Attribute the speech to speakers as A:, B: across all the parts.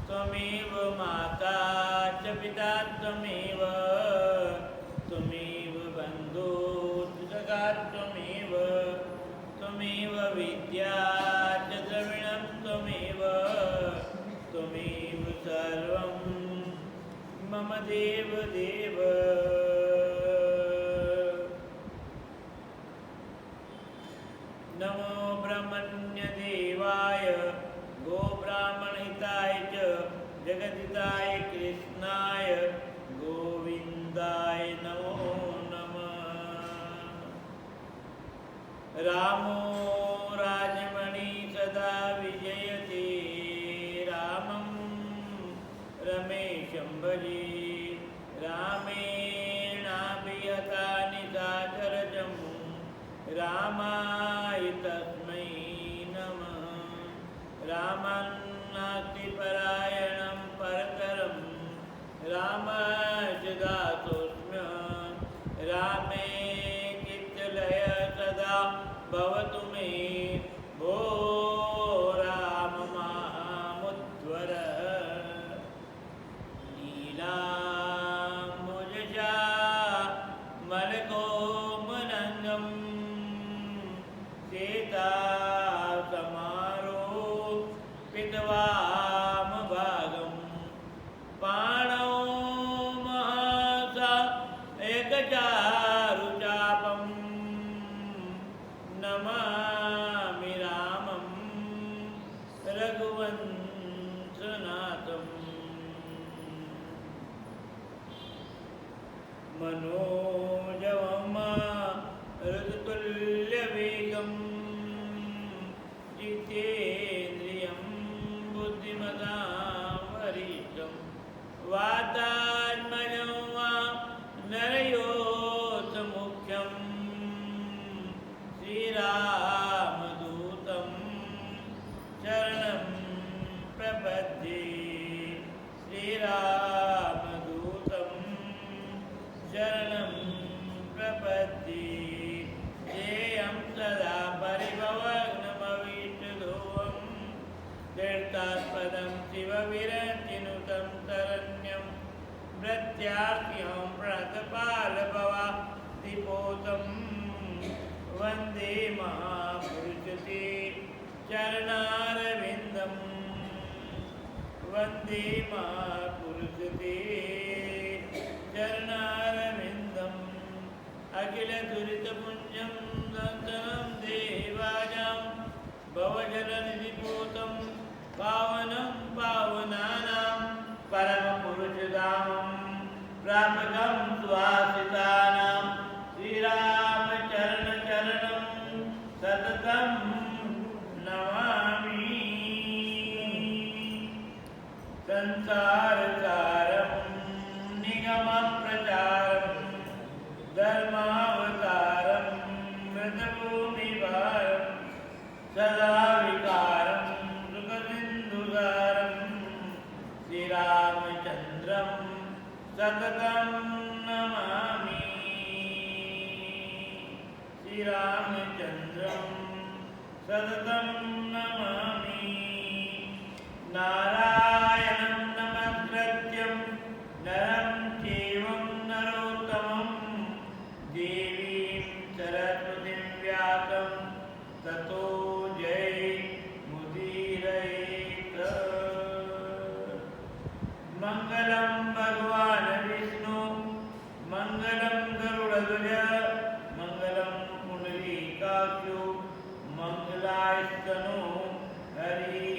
A: त्वमेव माता च पिता त्वमेव त्वमेव बन्धुश्च सखा त्वमेव त्वमेव विद्या च द्रविणं त्वमेव त्वमेव सर्वं मम देवदेव। नमो ब्रह्मण्यदेवाय गोब्राह्मणहिताय च जगद्हिताय कृष्णाय गोविन्दाय नमो नमः। रामो राजमणि सदा विजयते रामं रमेशं भजे रामेणाभिहतानि सागरजं रामाय तस्मै नमः। रामान्नास्तिपरायणं परतरं रामाय दासोऽस्म्य रामे चित्तलय सदा भवतु मे भो राम मामुद्धर। नीलाम्बुजशा मलकोमलङ्गं सीतासमारोपितवामभागं पाणौ महसा एकचारुचापं नमामि रामं रघुवंशनाथम्। मनोजवं ऋतुतुल्यवेगं जितेन्द्रियं बुद्धिमतां वरिष्ठं वातात्मजं वा नरयोतमुख्यं श्रीरामदूतं शरणं प्रपद्ये श्रीरामदूतं शरणं प्रपद्ये। ध्येयं सदा परिभवग्नमविष्टदोहं तीर्थास्पदं शिवविरञ्चिनुतं शरण्यं प्रत्यार्थिं प्रणतपालभवादिपोतं वन्दे महापुरुषते चरणारविन्दं वन्दे महापुरुषते चरणारविन्दम्। अखिलदुरितपुञ्जं दन्तनं देवानां भवजलनिधिपूतं पावनं पावनानां परमपुरुषधामं प्रापकं सुवासितानां श्रीरामचरणचरणं सततं नमामि। संसारसारं निगमप्रचारं धर्मावतारं मृतभूमिभारं सदा विकारं सुखसिन्धुसारं श्रीरामचन्द्रं सततं नमामि। श्रीरामचन्द्रं सततं नमामि। नारायणं नमस्कृत्यं नरं चैवं नरोत्तमं देवीं सरस्वतीं व्यासं ततो जयमुदीरयेत्। मङ्गलं भगवान् विष्णु मङ्गलं गरुडध्वज मङ्गलं पुण्डरीकाक्षो मङ्गलायतनो हरि।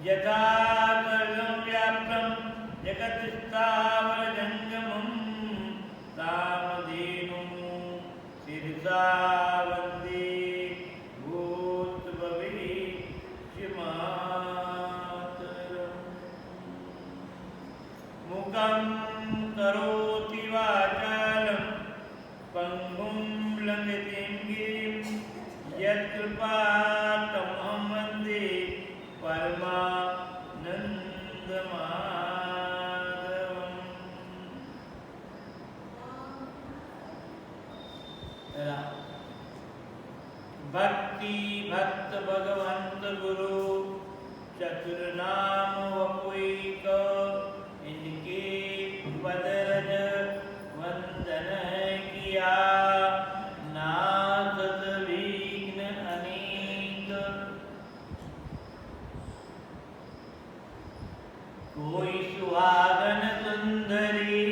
A: यथा सर्वं व्याप्तं जगत्स्थावरजङ्गमं कामधेनुं शिरसा वन्दे भूतभविष्यमातरम्। मुखं करोति वाचालं पङ्गुं लङ्घयति गिरिं यत्कृपातमहं वन्दे परमानन्दमाधवम्। भक्ति भक्त भगवंत गुरु चतुर नाम वपुइक इनके पदरज वंदन किया नासत विघ्न अनेक। कोई सुहागन सुंदरी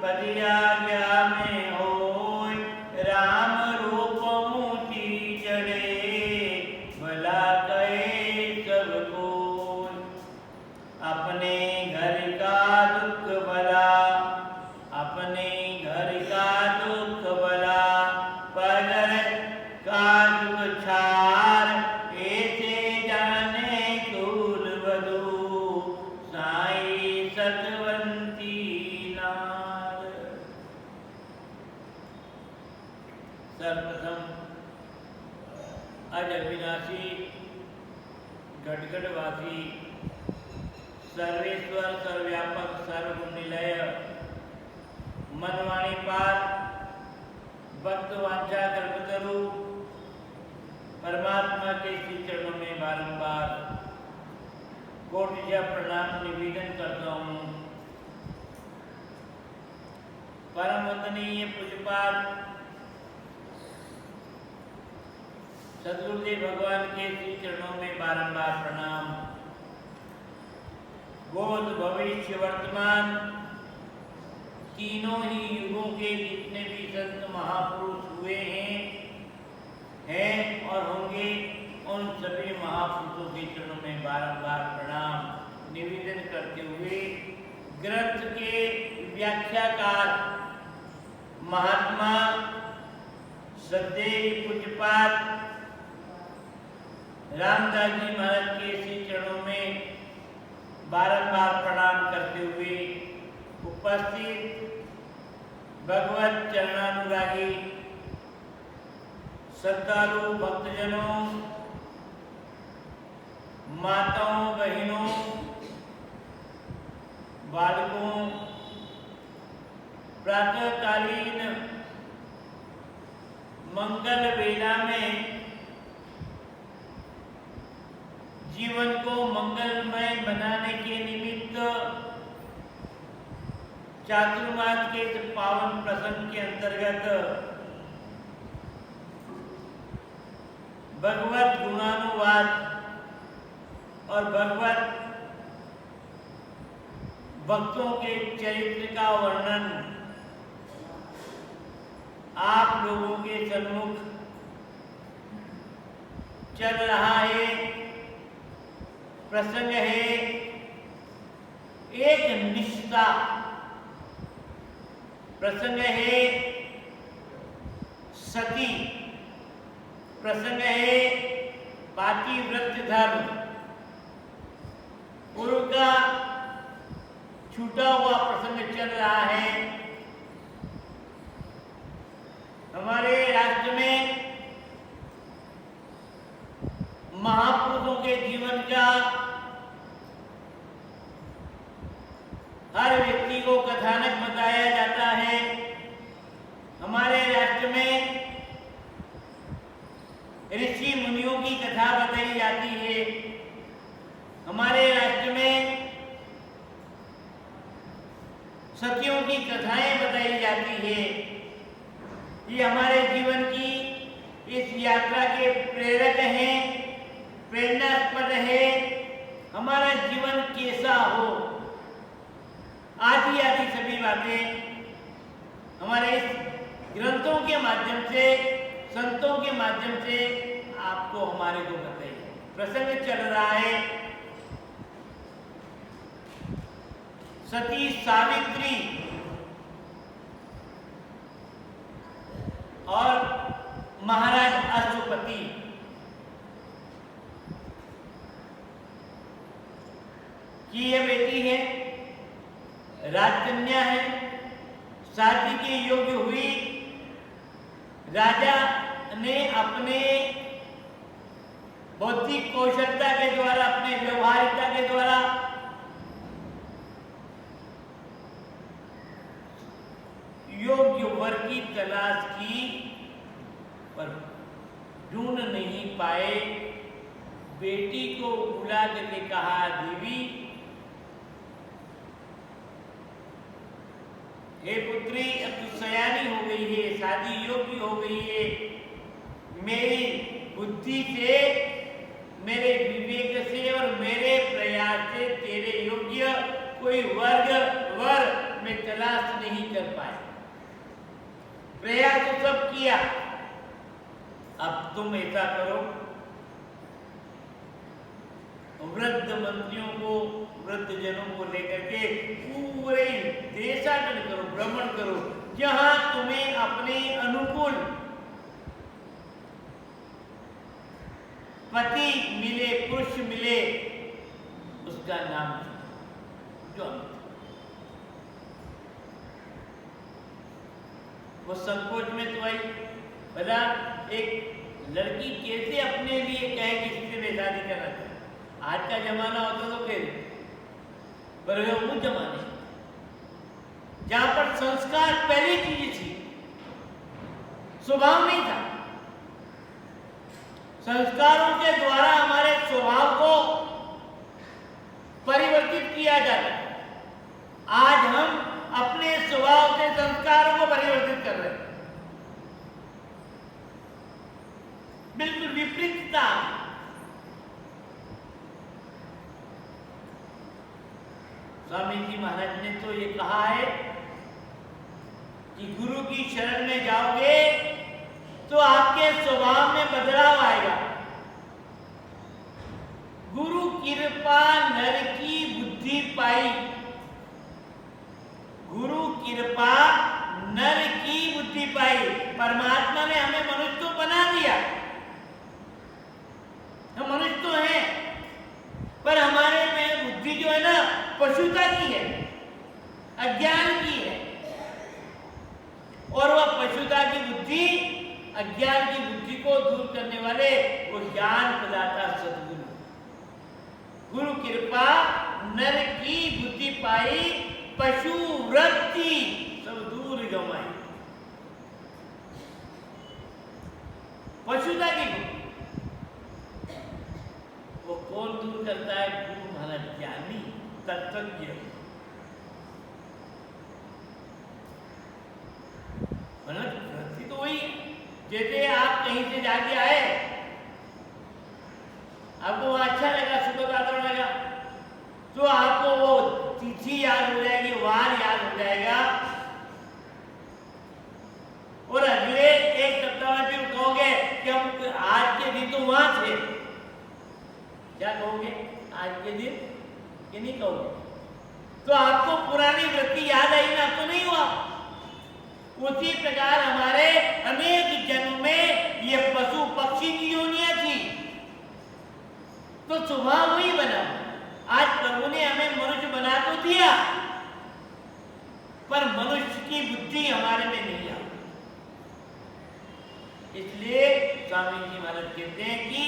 A: पति आज्ञा में होय राम रूप ऊंची चढ़े भला कहे सब कोय। अपने घर का दुख भला अपने घर का दुख भला पर का दुख छार ऐसे जाने कुल वधू साई सतवंती नार। सर्वप्रथम अज अविनाशी गढ़गढ़वासी सर्वेश्वर सर्वव्यापक सर्वगुण निलय मनवाणी पार भक्त वांछा कल्पतरु परमात्मा के श्री चरणों में बारंबार कोटि प्रणाम निवेदन करता हूँ। परम वंदनीय पूज्यपाद सद्गुरुदेव भगवान के श्री चरणों में बारंबार प्रणाम। भूत भविष्य वर्तमान तीनों ही युगों के जितने भी संत महापुरुष हुए हैं और होंगे उन सभी महापुरुषों के चरणों में बारंबार प्रणाम निवेदन करते हुए ग्रंथ के व्याख्याकार महात्मा श्रद्धेय पूज्यपाद रामदास जी महाराज के श्री चरणों में बारंबार प्रणाम करते हुए उपस्थित भगवत चरणानुरागी श्रद्धालु भक्तजनों माताओं बहनों बालकों प्रातःकालीन मंगल वेला में जीवन को मंगलमय बनाने के निमित्त चातुर्मास के इस पावन प्रसंग के अंतर्गत भगवत गुणानुवाद और भगवत भक्तों के चरित्र का वर्णन आप लोगों के सम्मुख चल रहा है। प्रसंग है एक निष्ठा, प्रसंग है सती, प्रसंग है पातिव्रत्य धर्म, पूर्व का छूटा हुआ प्रसंग चल रहा है। हमारे राष्ट्र में महापुरुषों के जीवन का हर व्यक्ति को कथानक बताया जाता है। हमारे राष्ट्र में ऋषि मुनियों की कथा बताई जाती है। हमारे राष्ट्र में सतियों की कथाएं बताई जाती है। ये हमारे जीवन की इस यात्रा के प्रेरक हैं, प्रेरणास्पद है। हमारा जीवन कैसा हो, आदि आदि सभी बातें हमारे इस ग्रंथों के माध्यम से, संतों के माध्यम से आपको हमारे को बताइए। प्रसंग चल रहा है सती सावित्री और महाराज अश्वपति। कि ये बेटी है, राजकन्या है, शादी के योग्य हुई। राजा ने अपने बौद्धिक कौशलता के द्वारा, अपने व्यवहारिकता के द्वारा योग्य वर की तलाश की पर ढूंढ नहीं पाए। बेटी को बुला करके कहा, देवी हे पुत्री, अब तू सयानी हो गई है, शादी योग्य हो गई है। मेरी बुद्धि से, मेरे विवेक से और मेरे प्रयास से तेरे योग्य कोई वर में तलाश नहीं कर पाए। प्रयास तो सब किया, अब तुम ऐसा करो, वृद्ध मंत्रियों को, वृद्ध जनों को लेकर के पूरे देशाटन करो, भ्रमण करो, जहां तुम्हें अपने अनुकूल पति मिले, पुरुष मिले, उसका नाम जो वो संकोच में तो आई। भला एक लड़की कैसे अपने लिए कहे कि इससे मैं शादी करना चाहती। आज का जमाना होता तो फिर, पर वो जमाने जहां पर संस्कार पहली चीज थी, स्वभाव नहीं था। संस्कारों के द्वारा हमारे स्वभाव को परिवर्तित किया जाता है। आज हम अपने स्वभाव से संस्कारों को परिवर्तित कर रहे हैं, बिल्कुल विपरीतता। स्वामी जी महाराज ने तो ये कहा है कि गुरु की शरण में जाओगे तो आपके स्वभाव में बदलाव आएगा। गुरु कृपा नर की बुद्धि पाई, गुरु कृपा नर की बुद्धि पाई। परमात्मा ने हमें मनुष्य तो बना दिया, हम मनुष्य तो हैं, पर हमारे में बुद्धि जो है ना, पशुता की है, अज्ञान की है। और वह पशुता की बुद्धि, अज्ञान की बुद्धि को दूर करने वाले वो ज्ञान प्रदाता सद्गुरु। गुरु कृपा नर की बुद्धि पाई, पशु वृत्ति सब दूर गमाई। पशुता की बुद्धि वो कौन दूर करता है? गुरु महाराज ज्ञानी तत्वज्ञ। वृत्ति तो वही है, जैसे आप कहीं से जाके आए, आपको वहां अच्छा लगा, सुबह वातावरण लगा, तो आपको वो तिथि याद हो जाएगी, वार याद हो जाएगा, और अगले एक सप्ताह में फिर कहोगे कि हम आज के दिन तो वहां थे। क्या कहोगे? आज के दिन ये नहीं कहोगे। तो आपको पुरानी वृत्ति याद आई ना, तो नहीं हुआ। उसी प्रकार हमारे अनेक जन्म में ये पशु पक्षी की योनियां थी, तो स्वभाव वही बना। आज प्रभु ने हमें मनुष्य बना तो दिया, पर मनुष्य की बुद्धि हमारे में नहीं आई। इसलिए स्वामी जी महाराज कहते हैं कि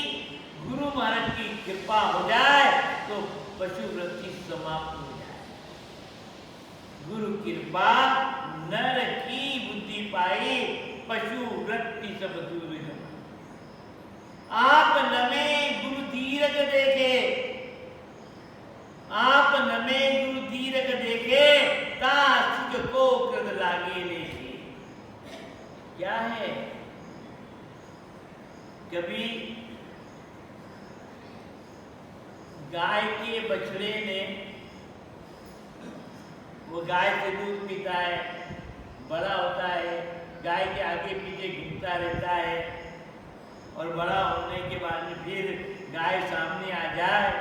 A: गुरु महाराज की कृपा हो जाए तो पशु वृत्ति समाप्त हो जाए। गुरु कृपा नर की बुद्धि पाई, पशु वृत्ति सब दूर गई। आप नमे गुरु दीरघ देखे, आप नमे गुरु दीरघ देखे, तासिक को कृत लागे लेके। क्या है? कभी गाय के बछड़े ने, वो गाय से दूध पीता है, बड़ा होता है, गाय के आगे पीछे घूमता रहता है, और बड़ा होने के बाद में फिर गाय सामने आ जाए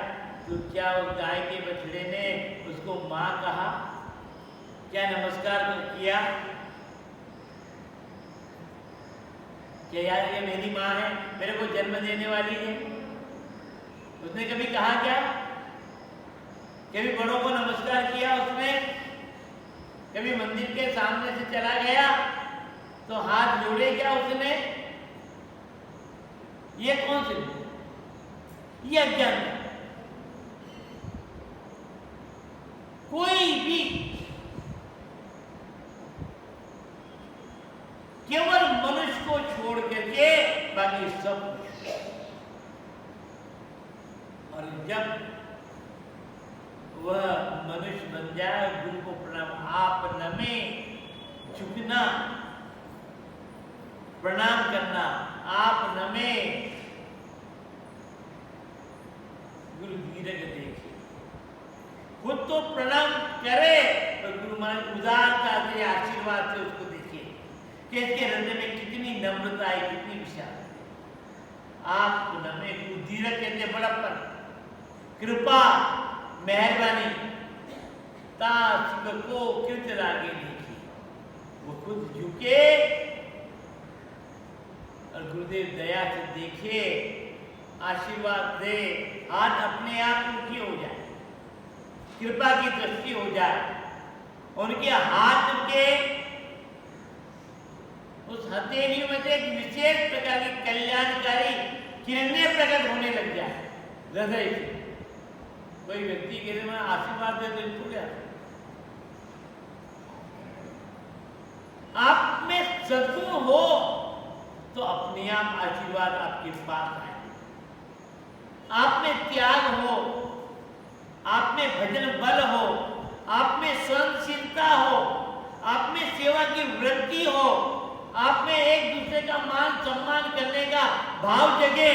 A: तो क्या उस गाय के बछड़े ने उसको माँ कहा? क्या नमस्कार किया? क्या यार ये मेरी माँ है, मेरे को जन्म देने वाली है? उसने कभी कहा क्या? कभी बड़ों को नमस्कार किया उसने? कभी मंदिर के सामने से चला गया तो हाथ जोड़े क्या उसने? ये कौन से? ये अज्ञान है। कोई भी केवल मनुष्य को को छोड़ करके बाकी सब कुछ। और जब वह मनुष्य बन जाए, गुरु को प्रणाम, आप नमे, झुकना, प्रणाम करना, आप नमे, गुरु धीरे के देखे, खुद तो प्रणाम करे और गुरु महाराज उदारता से, आशीर्वाद से उसको देखे कि इसके हृदय में कितनी नम्रता है, कितनी विशाल। आप नमे, गुरु धीरज कहते बड़प्पन, कृपा, मेहरबानी, ताशिक को कृत लागे देखी, वो खुद झुके और गुरुदेव दया से देखे, आशीर्वाद दे, हाथ अपने आप उनकी हो जाए, कृपा की दृष्टि हो जाए, उनके हाथ के उस हथेलियों में से एक विशेष प्रकार की कल्याणकारी किरणें प्रकट होने लग जाए हृदय से। कोई व्यक्ति के लिए आशीर्वाद दे तो छूट जाता। आप में सद्गुण हो तो अपने आप आशीर्वाद आपके पास आए। आप में त्याग हो, आप में भजन बल हो, आप में सहनशीलता हो, आप में सेवा की वृत्ति हो, आप में एक दूसरे का मान सम्मान करने का भाव जगे,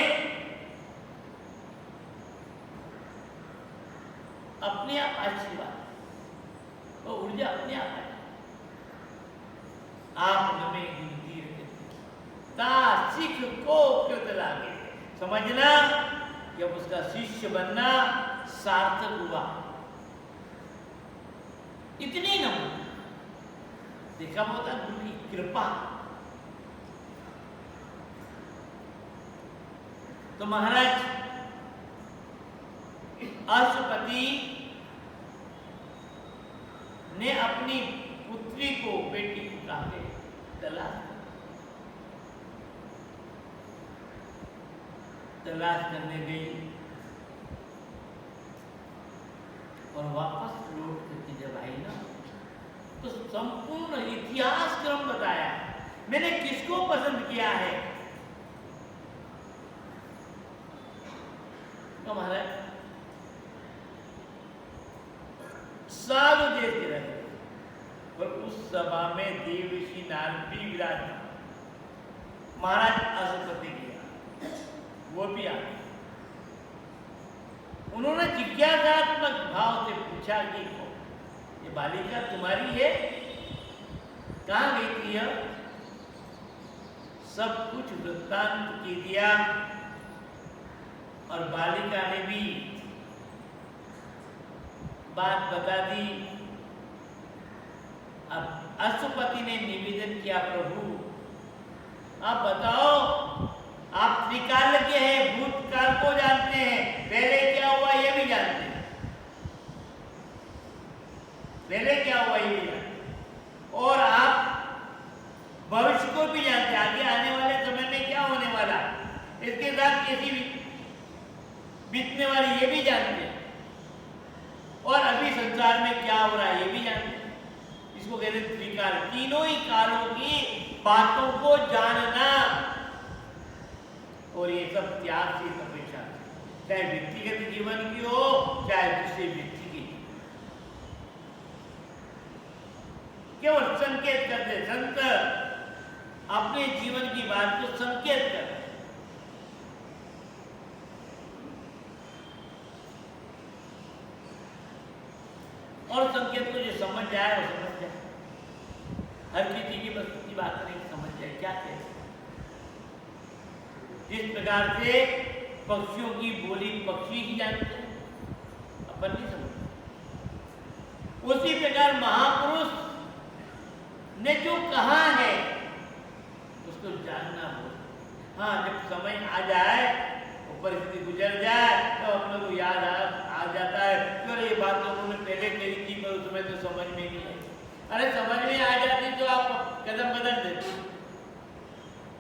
A: अपने आप आशीर्वाद और ऊर्जा अपने आप आए। आप नमें गिनती ताशिक को कृत लागे, समझना कि अब उसका शिष्य बनना सार्थक हुआ। इतनी नम्र देखा होता गुरु की कृपा। तो महाराज अश्वपति ने अपनी पुत्री को, बेटी को कहा तलाश करने गई और वापस लौट करके जब आई ना, तो संपूर्ण इतिहास क्रम बताया, मैंने किसको पसंद किया है। तो महाराज सालों देश के रहे और उस सभा में देवऋषि नारद भी विराजमान। महाराज अश्वपति गया, वो भी आ गए। उन्होंने जिज्ञासात्मक भाव से पूछा कि ये बालिका तुम्हारी है, कहाँ गई थी यह? सब कुछ वृत्तांत की दिया और बालिका ने भी बात बता दी। अब अश्वपति ने निवेदन किया, प्रभु आप बताओ, आप त्रिकालज्ञ हैं, भूतकाल को जानते हैं, पहले क्या हुआ ये भी जानते हैं, पहले क्या हुआ ये भी जानते हैं, और आप भविष्य को भी जानते हैं, आगे आने वाले समय में क्या होने वाला, इसके साथ कैसी बीतने वाली ये भी जानते हैं, और अभी संसार में क्या हो रहा है ये भी जानते हैं। इसको कहते हैं त्रिकाल, तीनों ही कालों की बातों को जानना। और ये सब त्याग की अपेक्षा, चाहे व्यक्तिगत जीवन की हो चाहे दूसरे व्यक्ति की। केवल संकेत करते संत अपने जीवन की बात को संकेत करते, और संकेत को जो समझ जाए वो समझ जाए। हर किसी की बस की बात नहीं समझ जाए क्या कहते। जिस प्रकार से पक्षियों की बोली पक्षी ही जानते हैं, अपन नहीं समझते, उसी प्रकार महापुरुष ने जो कहा है उसको जानना हो। हाँ, जब समय आ जाए, परिस्थिति गुजर जाए, तो अपने को याद आ जाता है कि अरे ये बात तो उन्होंने पहले कही थी, पर उसमें तो समझ में नहीं आई। अरे समझ में आ जाती तो आप कदम बदल देते,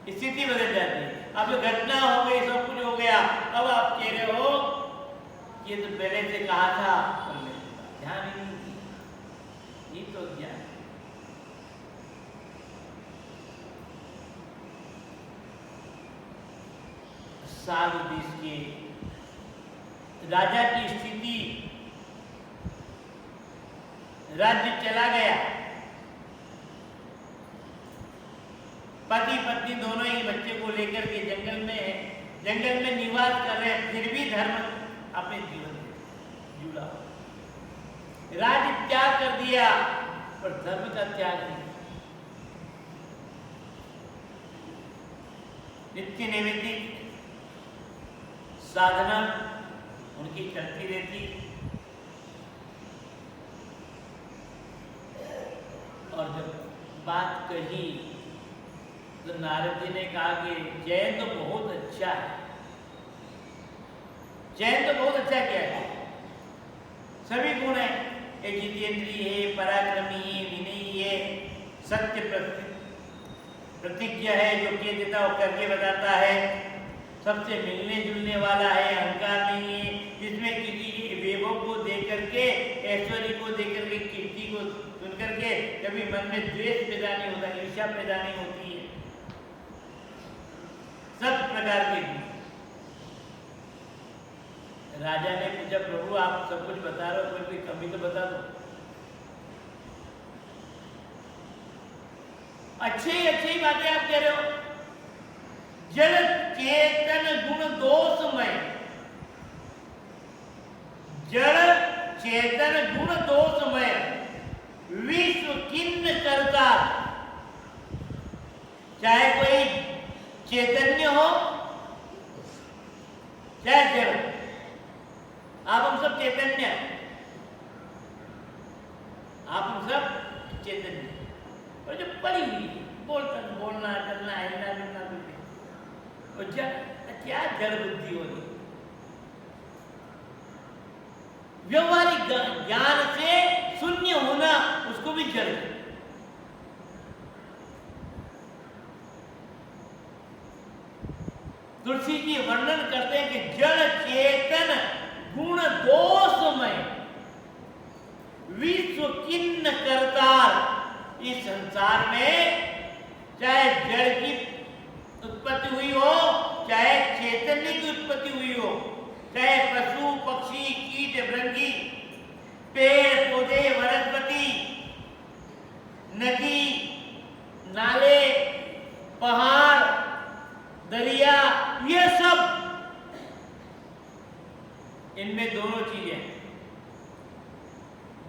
A: स्थिति बदल जाती। अब जो घटना हो गई, सब कुछ हो गया, अब आप कह रहे हो ये तो पहले से कहा था, पर मैं ध्यान ही नहीं दी। ये तो ज्ञान। साधु देश के राजा की स्थिति, राज्य चला गया, पति पत्नी दोनों ही बच्चे को लेकर के जंगल में निवास कर रहे हैं, फिर भी धर्म अपने जीवन में जुड़ा। राज्य त्याग कर दिया पर धर्म का त्याग नहीं। नित्य नैमित्तिक साधना उनकी चलती रहती और जब बात कही तो नारद जी ने कहा कि जैन तो बहुत अच्छा है, जैन तो बहुत अच्छा किया है, सभी गुण है, एक जितेंद्रिय है, पराक्रमी है, विनयी है, सत्य प्रतिज्ञा है, जो कह देता वो करके बताता है, सबसे मिलने जुलने वाला है, अहंकार नहीं है, जिसमें किसी वैभव को देख करके, ऐश्वर्य को देख करके, कीर्ति को सुन करके कभी मन में द्वेष पैदा नहीं होता, ईर्ष्या पैदा नहीं होती है, सब प्रकार के गुण। राजा ने पूछा, प्रभु आप सब कुछ बता रहे हो, कोई कमी तो बता दो। अच्छी बातें आप कह रहे हो। जल चेतन गुण दोषमय, जड़ चेतन गुण दोषमय, विश्व किन्न करता। चाहे कोई चैतन्य हो चाहे जड़, आप हम सब चैतन्य, आप हम सब चैतन्य, और जो पड़ी हुई बोलना चलना हिलना डुलना और क्या जड़ बुद्धि होगी। व्यवहारिक ज्ञान से शून्य होना उसको भी जड़। तुलसी जी वर्णन करते हैं कि जड़ चेतन गुण दोषमय, विश्व किन्न करतार। इस संसार में चाहे जड़ की उत्पत्ति हुई हो, चाहे चैतन्य की उत्पत्ति हुई हो, चाहे पशु पक्षी कीट भृंगी, पेड़ पौधे वनस्पति, नदी नाले पहाड़ दरिया, ये सब, इनमें दोनों चीजें,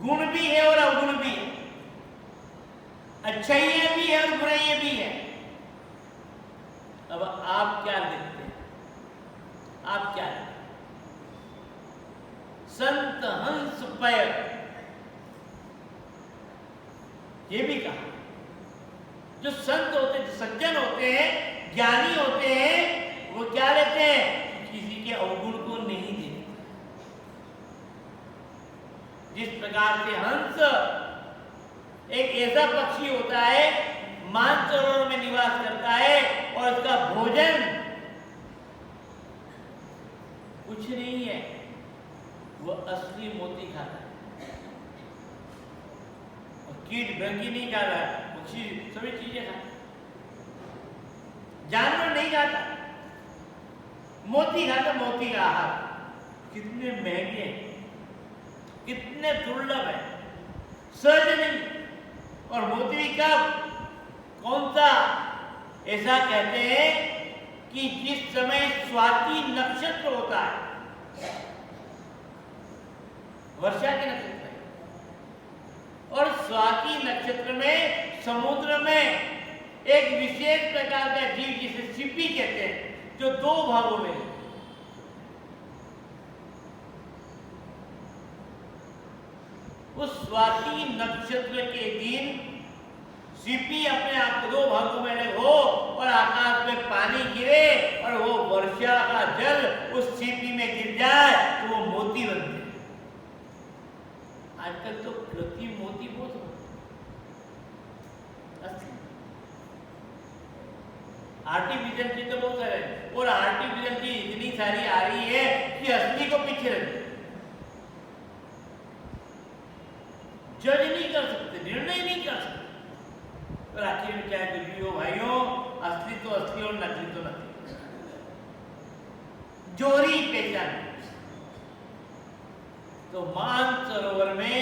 A: गुण भी है और अवगुण भी है, अच्छाइयां भी है और बुराइयां भी है। अब आप क्या देखते हैं? आप क्या देखते हैं? संत हंस पय, ये भी कहा, जो संत होते हैं, जो सज्जन होते हैं, ज्ञानी होते हैं, वो क्या लेते हैं? किसी के अवगुण को नहीं देते। जिस प्रकार से हंस एक ऐसा पक्षी होता है, मानसरोवर में निवास करता है और उसका भोजन कुछ नहीं है, वो असली मोती खाता है, और कीट भृंगी नहीं खा रहा है, पक्षी सभी चीजें खाता, जानवर नहीं खाता, मोती खाता, मोती का आहार। कितने महंगे हैं, कितने दुर्लभ है, सहज नहीं। और मोती भी कब, कौन सा? ऐसा कहते हैं कि जिस समय स्वाति नक्षत्र होता है, वर्षा के नक्षत्र, और स्वाति नक्षत्र में समुद्र में एक विशेष प्रकार का जीव जिसे सीपी कहते हैं, जो दो भागों में, उस स्वाति नक्षत्र के दिन सीपी अपने आप को दो भागों में अलग हो और आकाश में पानी गिरे और वो वर्षा का जल उस सीपी में गिर जाए तो वो मोती बनते हैं। आजकल तो कृत्रिम मोती बहुत आर्टिफिशियल चीज तो बहुत सारे, और आर्टिफिशियल चीज इतनी सारी आ रही है कि असली को पीछे रख, जज नहीं कर सकते, निर्णय नहीं कर सकते। पर आखिर में क्या कुछ भी हो भाइयों, असली तो असली और नकली तो नकली। जोरी पहचान। तो मानसरोवर में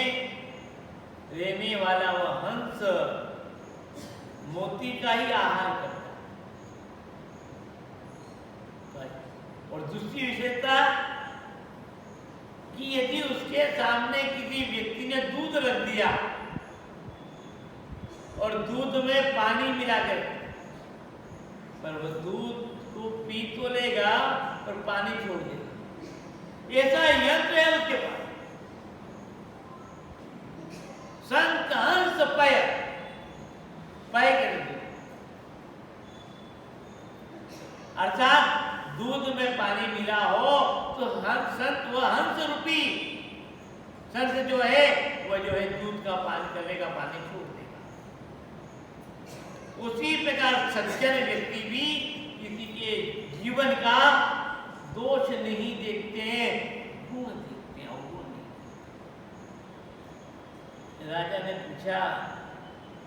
A: रहने वाला वह हंस मोती का ही आहार करता है। और दूसरी विशेषता कि यदि उसके सामने किसी व्यक्ति ने दूध रख दिया और दूध में पानी मिलाकर, पर वह दूध को पी तो लेगा और पानी छोड़ देगा। ऐसा यंत्र है उसके पास। संत हंस पय कर दे, अर्थात दूध में पानी मिला हो तो संत वह हंस रूपी संत जो है वह जो है दूध का पान करने का पानी छोड़ देगा। उसी प्रकार सज्जन व्यक्ति भी किसी के जीवन का दोष नहीं देखते हैं, गुण देखते हैं, अवगुण नहीं। राजा ने पूछा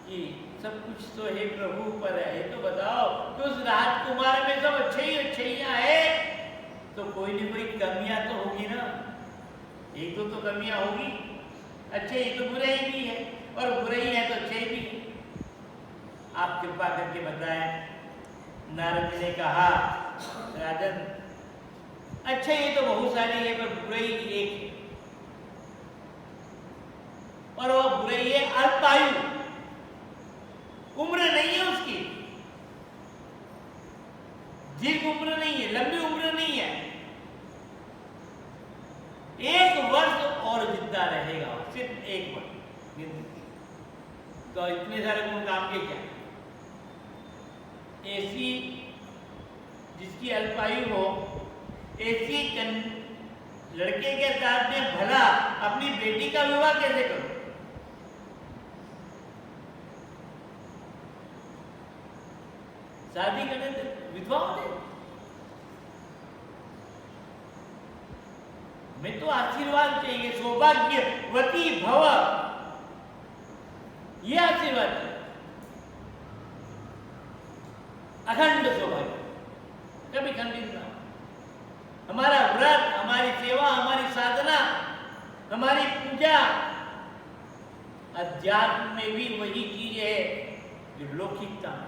A: कि सब कुछ तो है प्रभु पर है, तो बताओ कि उस राजकुमार में सब अच्छाइयां है, तो कोई न कोई कमियां तो होगी ना। एक तो कमियां होगी। अच्छे ही तो बुराई भी है और बुराई है तो अच्छे भी है। आप कृपा करके बताएं। नारद जी ने कहा, राजन अच्छे ही तो बहुत सारी है पर बुराई एक है, और वो बुराई है अल्पायु, उम्र नहीं है उसकी, दीर्घ उम्र नहीं है, लंबी उम्र नहीं है। 1 वर्ष और जिंदा रहेगा, सिर्फ 1 वर्ष। तो इतने सारे गुण काम के क्या? ऐसी जिसकी अल्पायु हो, ऐसी लड़के के साथ में भला अपनी बेटी का विवाह कैसे करो? शादी करने से विधवा होने? मैं तो आशीर्वाद चाहिए, सौभाग्यवती भव, ये आशीर्वाद है। अखंड सौभाग्य, कभी खंडित ना। हमारा व्रत, हमारी सेवा, हमारी साधना, हमारी पूजा, अध्यात्म में भी वही चीज है जो लौकिकता है।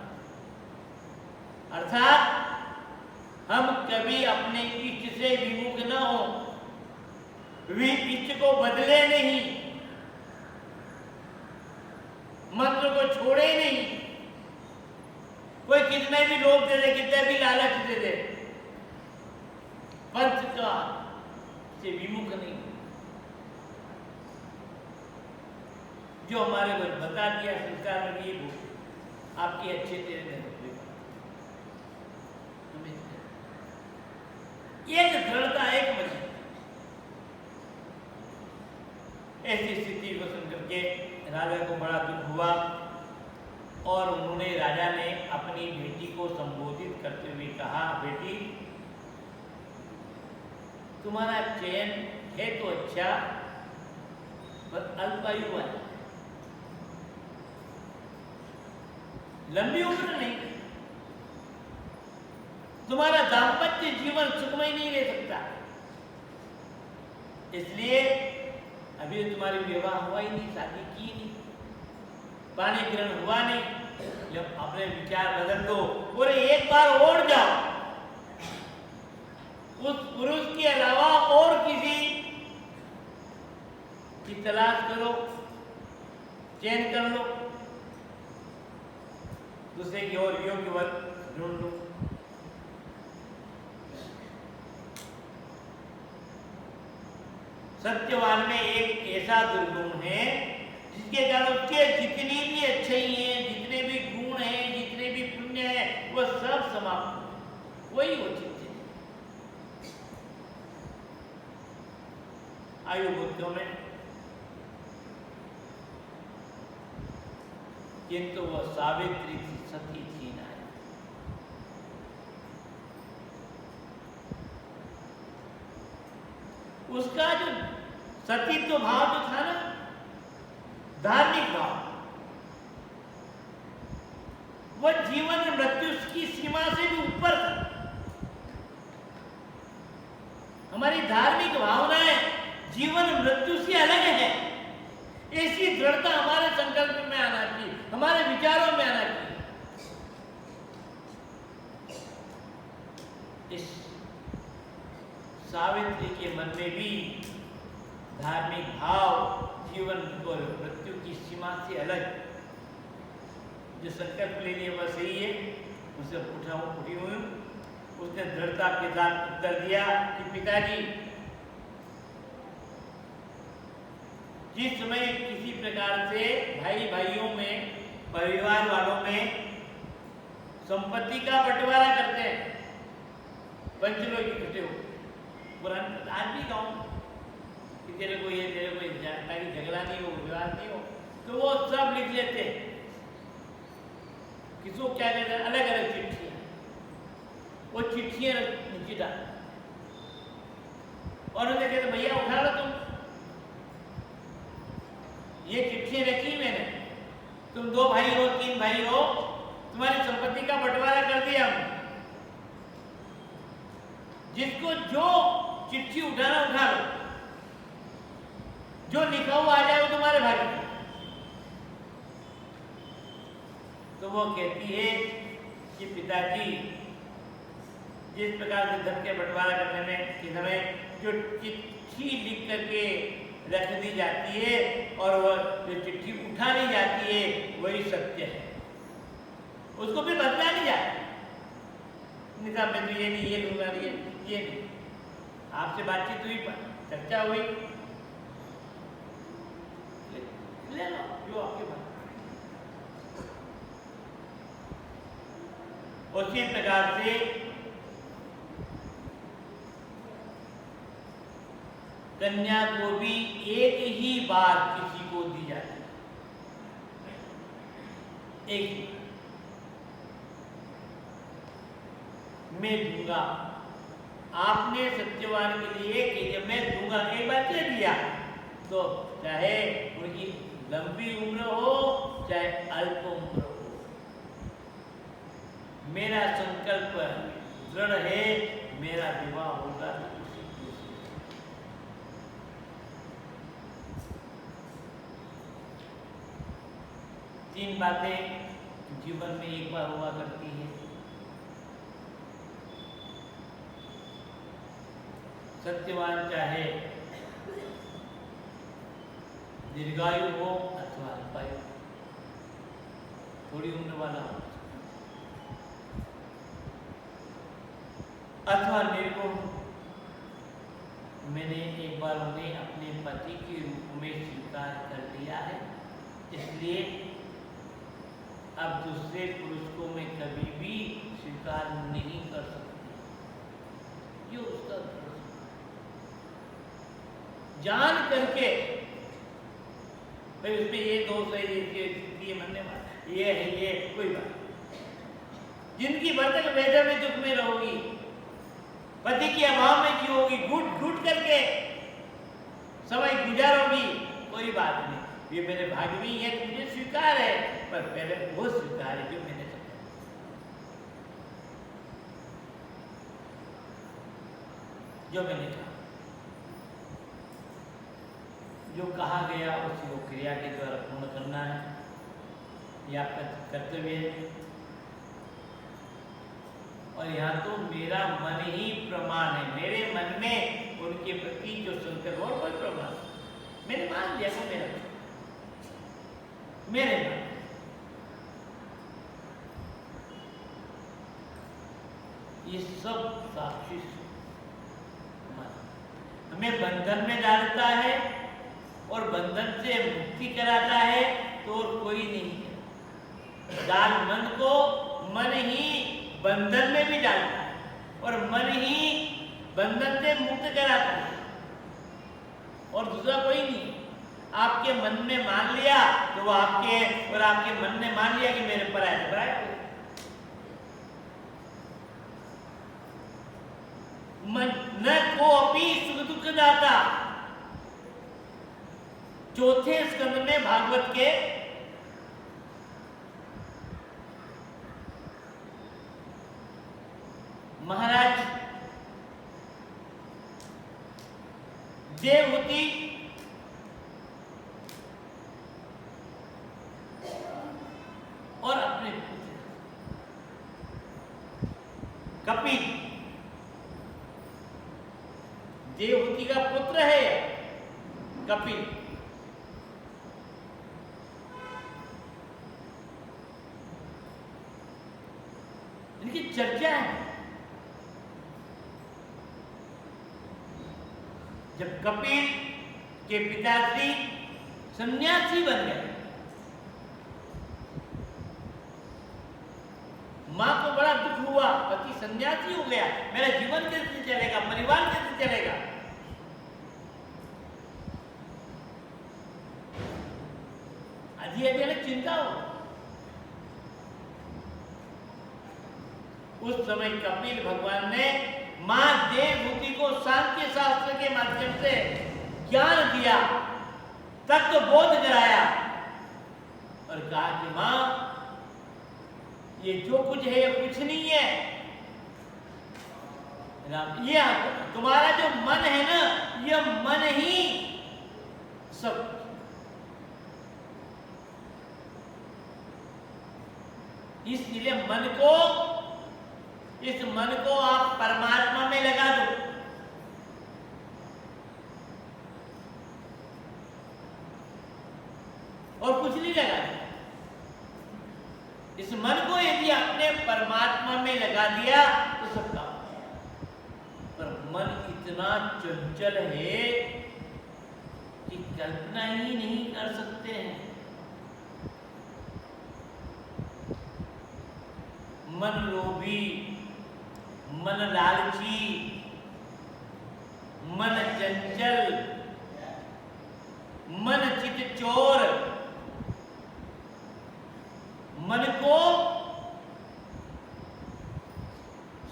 A: अर्थात हम कभी अपने इष्ट से विमुख न हो, इष्ट को बदले नहीं, मंत्र को छोड़े नहीं। कोई कितने भी लोग दे दे, कितने भी लालच दे दे, पंथ का से विमुख नहीं। जो हमारे को बता दिया संस्कार में, ये आपके अच्छे तेरे में एक दृढ़ता, एक मजबूत। ऐसी स्थिति को सुनकर के राजा को बड़ा दुख हुआ और उन्होंने, राजा ने अपनी बेटी को संबोधित करते हुए कहा, बेटी तुम्हारा चयन है तो अच्छा, पर अल्पायु वाला, लंबी उम्र नहीं। तुम्हारा दाम्पत्य जीवन सुखमय नहीं रह सकता। इसलिए अभी तुम्हारी विवाह हुआ ही नहीं, शादी की नहीं, पानी ग्रहण हुआ नहीं, जब अपने विचार बदल दो, पूरे एक बार ओढ़ जाओ, उस पुरुष के अलावा और किसी की तलाश करो, चयन कर लो, दूसरे की ओर योग्य वर ढूंढ लो। सत्यवान में एक ऐसा दुर्गुण है जिसके कारण उसके जितनी भी अच्छाई हैं, जितने भी गुण हैं, जितने भी पुण्य हैं, वह सब समाप्त, वही उचित है। आयु बुद्धों में किंतु वह सावित्री की सती थी ना। उसका जो सतीत्व भाव जो था ना, धार्मिक भाव, वह जीवन मृत्यु की सीमा से भी ऊपर था। हमारी धार्मिक भावनाएं जीवन मृत्यु से अलग है। ऐसी दृढ़ता हमारे संकल्प में आना चाहिए, हमारे विचारों में आना चाहिए। इस सावित्री के मन में भी धार्मिक भाव जीवन और मृत्यु की सीमा से अलग जो संकल्प ले लिए वह सही है, उसे उठी हुई। उसने दृढ़ता के साथ उत्तर दिया कि पिताजी, जिस समय किसी प्रकार से भाई भाइयों में, परिवार वालों में संपत्ति का बंटवारा करते हैं, पंचलोक इकट्ठे हो, पुराने आज भी गाँव कि तेरे को ये, तेरे को ताकि झगड़ा नहीं हो, विवाद नहीं हो, तो वो सब लिख लेते हैं। किसको क्या कहते हैं, अलग अलग चिट्ठियां, वो चिट्ठियां नीचे डाल और उन्हें कहते भैया उठा लो तुम, ये चिट्ठियां रखी मैंने, तुम 2 भाई हो, 3 भाई हो, तुम्हारी संपत्ति का बंटवारा कर दिया हमने। जिसको जो चिट्ठी उठाना उठा लो, जो लिखा हुआ आ जाए वो तुम्हारे भाई। तो वो कहती है कि पिताजी, जिस प्रकार से धन के बंटवारा करने में के समय जो चिट्ठी लिख करके रख दी जाती है और वह जो चिट्ठी उठा ली जाती है वही सत्य है, उसको भी बदला नहीं जाता। निजाम में तो ये नहीं, ये लूंगा, ये नहीं। आपसे बातचीत हुई, चर्चा हुई, ले लो जो आपके पास। उसी प्रकार से कन्या को भी एक ही बार किसी को दी जाती है, एक ही। मैं दूंगा, आपने सत्यवान के लिए कि जब मैं दूंगा, एक बार क्या दिया, तो चाहे उनकी लंबी उम्र हो चाहे अल्प उम्र हो, मेरा संकल्प दृढ़ है, मेरा विवाह होगा। तीन बातें जीवन में एक बार हुआ करती हैं। सत्यवान चाहे दीर्घायु हो अथवा अल्पायु, थोड़ी उम्र वाला हो अथवा निर्गुण। मैंने एक बार उन्हें अपने पति के रूप में स्वीकार कर लिया है, इसलिए अब दूसरे पुरुष को मैं कभी भी स्वीकार नहीं कर सकती। ये उसका जान करके भाई उसमें ये दोष है, ये मनने वाला ये है, ये कोई बात। जिनकी भर तक वेदना में दुख में रहोगी, पति के अभाव में जियोगी, घुट घुट करके समय गुजारोगी, कोई बात नहीं। ये मेरे भाग्य में है, मुझे स्वीकार है, पर पहले वो स्वीकार है जो मैंने सोचा, जो मैंने कहा, जो कहा गया उसी को क्रिया के द्वारा पूर्ण करना है, यह आपका कर्तव्य है। और यहाँ तो मेरा मन ही प्रमाण है, मेरे मन में उनके प्रति जो संकल्प, और कोई प्रमाण मैंने मान लिया वो मेरे मन। ये सब साक्षी मन हमें बंधन में डालता है और बंधन से मुक्ति कराता है, तो और कोई नहीं है। डाल मन को, मन ही बंधन में भी डालता है और मन ही बंधन से मुक्त कराता है, और दूसरा कोई नहीं। आपके मन ने मान लिया तो वो आपके, और आपके मन ने मान लिया कि मेरे पर आए, मन न को अपनी सुख दुख दाता। चौथे स्कंद में भागवत के महाराज देवहूति और अपने पुत्र कपिल देवहूति का पुत्र है कपिल। इनकी चर्चा है। जब कपिल के पिताश्री सन्यासी बन गए, मां को बड़ा दुख हुआ, पति सन्यासी हो गया, मेरा जीवन कैसे चलेगा, परिवार कैसे चलेगा। अचानक चिंता हो। उस समय कपिल भगवान ने मां देवहूति को सांख्य शास्त्र के माध्यम से ज्ञान दिया, तत्व बोध कराया और कहा कि मां ये जो कुछ है ये कुछ नहीं है, ये तुम्हारा जो मन है ना, ये मन ही सब। इसलिए इस मन को आप परमात्मा में लगा दो। और कुछ नहीं लगा दो। इस मन को यदि आपने परमात्मा में लगा दिया तो सब काम। पर मन इतना चंचल है कि कल्पना ही नहीं कर सकते हैं। मन लोभी, मन लालची, मन चंचल, मन चित चोर, मन को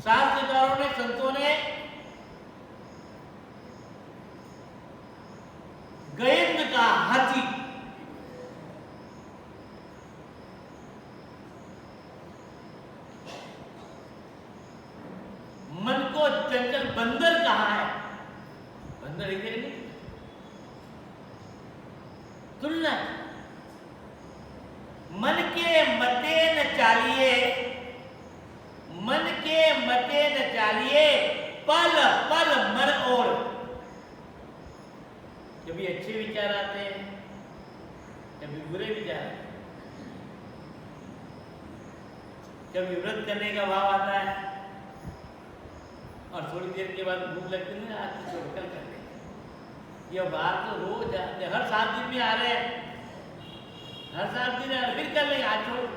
A: शास्त्रकारों ने, संतों ने गयंद का हाथी, मन को चंचल बंदर कहा है। बंदर इधर नहीं, तुलना मन के मते न चालिए, मन के मते न चालिए, पल पल मन और। कभी अच्छे विचार आते हैं, कभी बुरे विचार, कभी व्रत करने का भाव आता है और थोड़ी देर के बाद भूख लगती है, आज तो छोड़ कल कर लेंगे। ये बात तो रोज आते, हर 7 दिन में आ रहे हैं, हर 7 दिन आ रहे, फिर कर लेंगे, आज छोड़।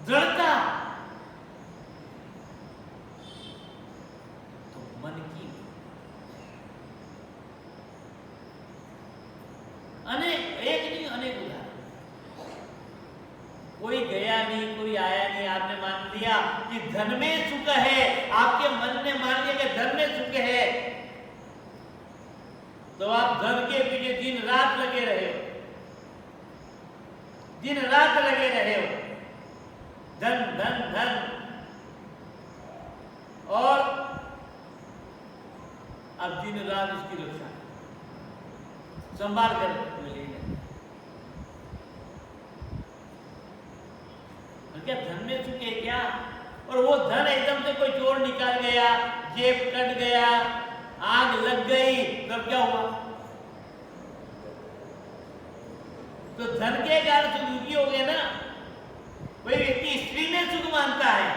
A: दृढ़ता तो मन की अनेक, एक नहीं अनेक उदाहरण। कोई गया नहीं, कोई आया नहीं, आपने मान लिया कि धन में सुख है, आपके मन ने मान लिया कि धन में सुख है, तो आप धन के पीछे दिन रात लगे रहे हो, दिन रात लगे रहे हो, धन धन धन। और अब दिन रात उसकी रक्षा संभाल कर क्या धन में सुख है क्या? और वो धन एकदम से कोई चोर निकाल गया, जेब कट गया, आग लग गई, तब क्या हुआ? तो धन के कारण सुख दुखी हो गए ना। कोई व्यक्ति स्त्री में सुख मानता है,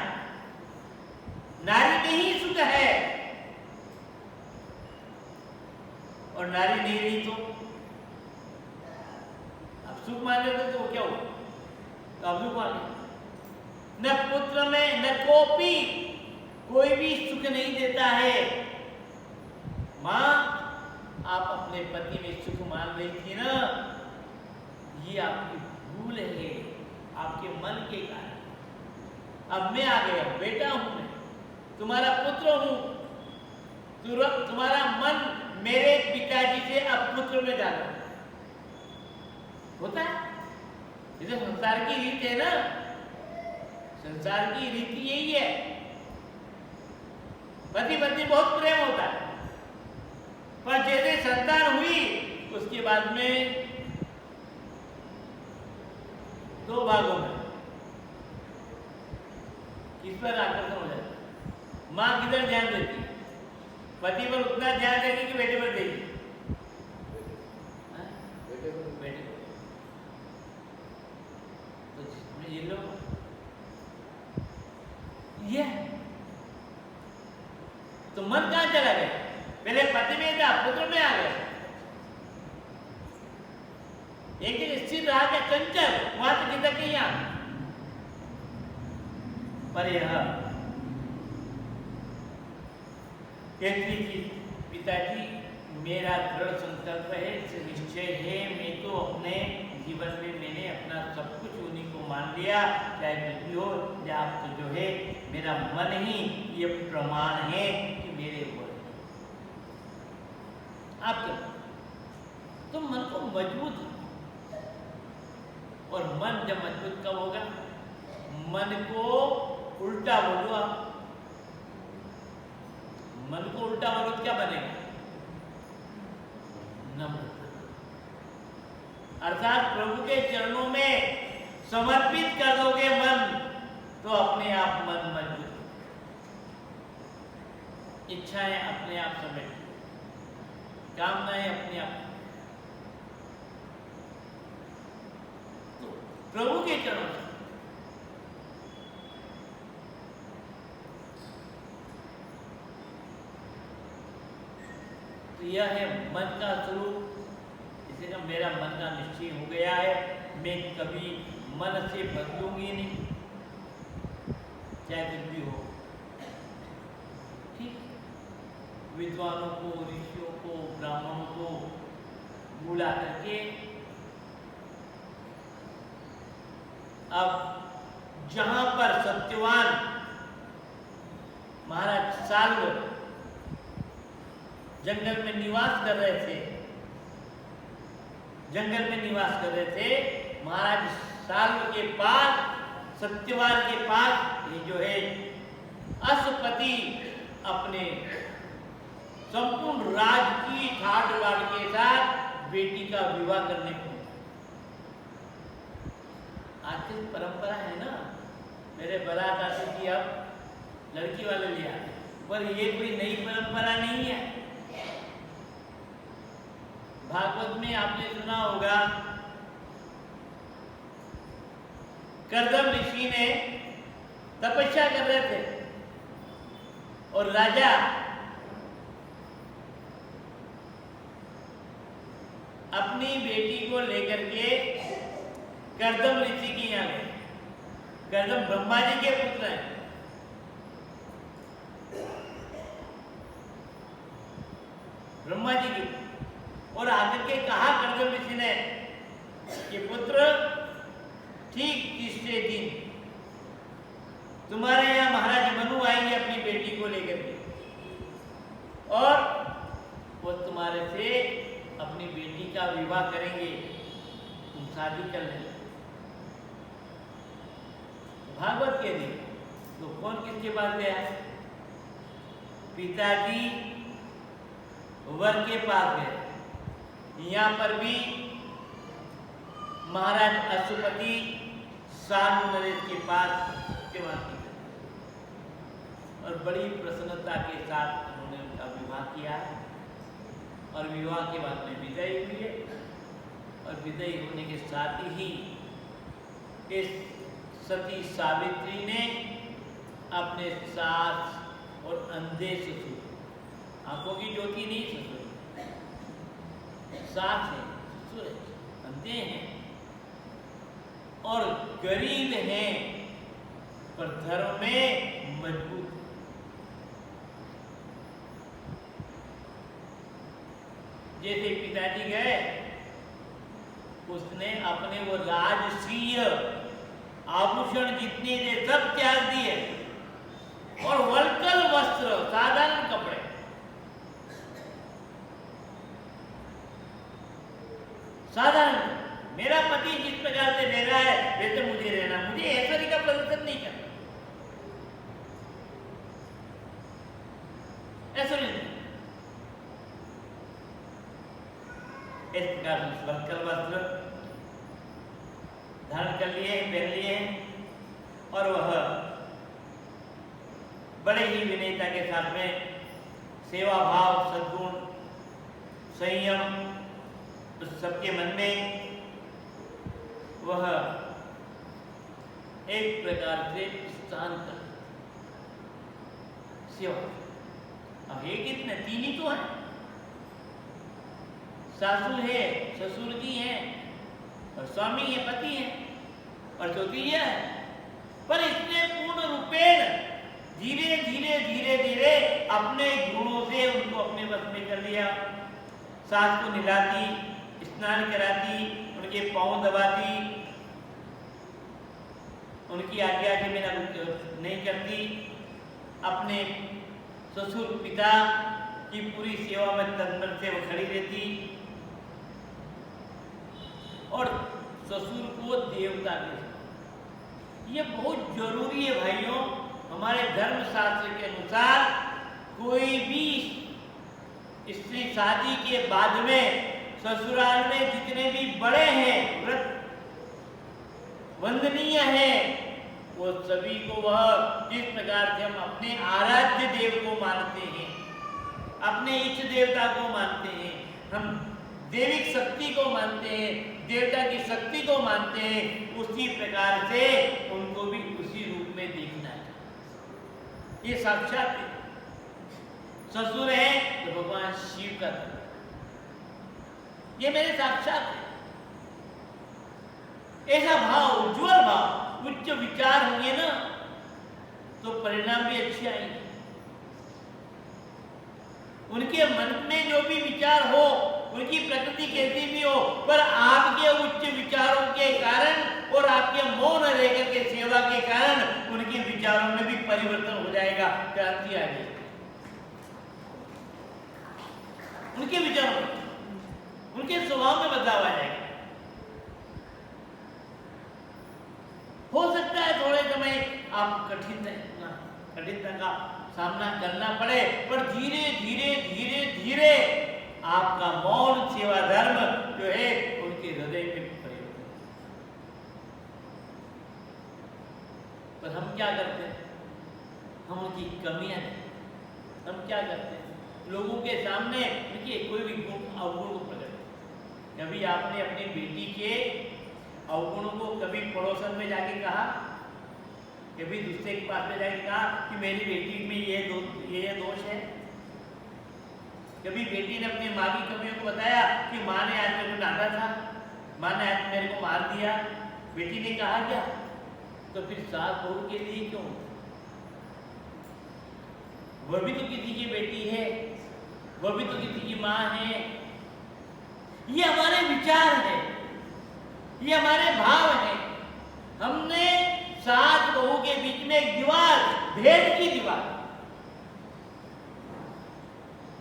A: नारी में ही सुख है, और नारी नहीं रही तो अब सुख मान लेते तो क्या हुआ? तो अब सुख मान लेते। न पुत्र में न कोपी, कोई भी सुख नहीं देता है। मां, आप अपने पति में सुख मान रही थी ना, ये आपकी भूल है, आपके मन के कारण। अब मैं आ गया, बेटा हूं मैं, तुम्हारा पुत्र हूं, तुम्हारा मन मेरे पिताजी से अब पुत्र में जाना होता है। ये तो संसार की रीत है ना, संसार की रीति यही है। पति पत्नी बहुत प्रेम होता है, पर जैसे संतान हुई उसके बाद में दो भागों में किस पर आकर्षण हो जाता है। माँ किधर ध्यान देती है? पति पर उतना ध्यान देगी कि बेटे पर देगी? बेटे पर। तो जिसमें ये लोग ये तो मन कहां चला गया? पहले पति में था, पुत्र में आ गया। एक दिन स्थिर रहा क्या चंचल, वहां से किधर के यहां। पर यह कहती थी पिताजी मेरा दृढ़ संकल्प है, निश्चय है, मैं तो अपने जीवन में मैंने अपना सब कुछ उन्हीं को मान लिया, चाहे कुछ भी हो। आप तो जो है मेरा मन ही ये प्रमाण है कि मेरे ऊपर आप तो मन को मजबूत, और मन जब मजबूत कब होगा? मन को उल्टा बोलो आप, मन को उल्टा बोलो क्या बनेगा? नम्रता। अर्थात प्रभु के चरणों में समर्पित कर दोगे मन, तो अपने आप मन मजबूत, इच्छाएं अपने आप समेट, कामनाएं अपने आप। तो प्रभु के चरणों से तो यह है मन का स्वरूप। इसे का मेरा मन का निश्चय हो गया है, मैं कभी मन से बदलूंगी नहीं, चाहे कुछ भी हो। ठीक, विद्वानों को, ऋषियों को, ब्राह्मणों को बुला करके अब जहां पर सत्यवान महाराज साल्व जंगल में निवास कर रहे थे, जंगल में निवास कर रहे थे, महाराज साल्व के पास, सत्यवान के पास ये जो है अश्वपति अपने संपूर्ण राज की ठाट बाट के साथ बेटी का विवाह करने को। आज परंपरा है ना, मेरे बारात आते कि अब लड़की वाले ले आते, पर ये कोई नई परंपरा नहीं है। भागवत में आपने सुना होगा, कर्दम ऋषि ने तपस्या कर रहे थे और राजा अपनी बेटी को लेकर के कर्दम ऋषि के यहाँ गए। कर्दम ब्रह्मा जी के पुत्र हैं। ब्रह्मा जी के, और आकर के कहा कर्दम ऋषि ने कि पुत्र ठीक तीसरे दिन तुम्हारे यहाँ महाराज मनु आएंगे अपनी बेटी को लेकर के, और वो तुम्हारे से अपनी बेटी का विवाह करेंगे, तुम शादी कर लेना। भागवत के दिन तो कौन किसके पास गया? पिताजी वर के पास गए। यहाँ पर भी महाराज अश्वपति साधु नरेश के पास और बड़ी प्रसन्नता के साथ उन्होंने उनका विवाह किया है, और विवाह के बाद में विदाई हुई है। और विदाई होने के साथ ही इस सती सावित्री ने अपने सास और अंधे ससुर, आंखों की ज्योति नहीं ससुर, सास है, ससुर है, अंधे हैं और गरीब हैं, पर धर्म में मजबूत। जैसे पिताजी गए, उसने अपने वो राजसीय आभूषण जितने थे सब त्याग दिए, और वल्कल वस्त्र, साधारण कपड़े, साधारण, मेरा पति जिस प्रकार से रह रहा है वैसे मुझे रहना, मुझे ऐश्वर्य का प्रदर्शन नहीं करना। पहन लिए हैं और वह बड़े ही विनयता के साथ में सेवा भाव, सद्गुण, संयम उस सबके मन में वह एक प्रकार से स्थान कर सेवा। अब ये कितने, तीन ही तो है, सासू है, ससुर जी हैं और स्वामी है, पति है और चौथी है। पर इसने पूर्ण रूपेण धीरे धीरे धीरे धीरे अपने गुणों से उनको अपने वश में कर लिया। सास को नहलाती, स्नान कराती, उनके पांव दबाती, उनकी आज्ञा के बिना नहीं करती, अपने ससुर पिता की पूरी सेवा में तन्मय से वो खड़ी रहती और ससुर को देवता के। ये बहुत जरूरी है भाइयों। हमारे धर्म शास्त्र के अनुसार कोई भी स्त्री शादी के बाद में ससुराल में जितने भी बड़े हैं, व्रत वंदनीय हैं, वो सभी को वह जिस प्रकार से हम अपने आराध्य देव को मानते हैं, अपने इष्ट देवता को मानते हैं, हम देविक शक्ति को मानते हैं, देवता की शक्ति को मानते हैं, उसी प्रकार से उनको भी उसी रूप में देखना है। ये साक्षात ससुर है तो भगवान शिव का, ये मेरे साक्षात है। ऐसा भाव, उज्ज्वल भाव, उच्च विचार होंगे ना तो परिणाम भी अच्छे आएंगे। उनके मन में जो भी विचार हो, उनकी प्रकृति कैसी भी हो, पर आपके उच्च विचारों के कारण और आपके मौन रहकर के सेवा के कारण उनके विचारों में भी परिवर्तन हो जाएगा, क्रांति आ जाएगी उनके विचारों में, उनके स्वभाव में बदलाव आ जाएगा। हो सकता है थोड़े समय आप कठिनता का सामना करना पड़े, पर धीरे धीरे धीरे धीरे आपका मौन सेवा धर्म जो है उनके हृदय में परिवर्तन। पर हम क्या करते हैं, हम उनकी कमियां नहीं, हम क्या करते हैं लोगों के सामने उनके कोई भी गुण अवगुण को प्रकट। कभी आपने अपनी बेटी के अवगुणों को कभी पड़ोसन में जाके कहा, कभी दूसरे के पास में जाके कहा कि मेरी बेटी में ये दोष है? कभी बेटी ने अपनी माँ की कमियों को बताया कि माँ ने आज मेरे को डांटा था, माँ ने आज मेरे को मार दिया, बेटी ने कहा क्या? तो फिर सास बहू के लिए क्यों? वह भी तो किसी की बेटी है, वह भी तो किसी की माँ है। ये हमारे विचार है, ये हमारे भाव है। हमने सास बहू के बीच में एक दीवार, भेद की दीवार,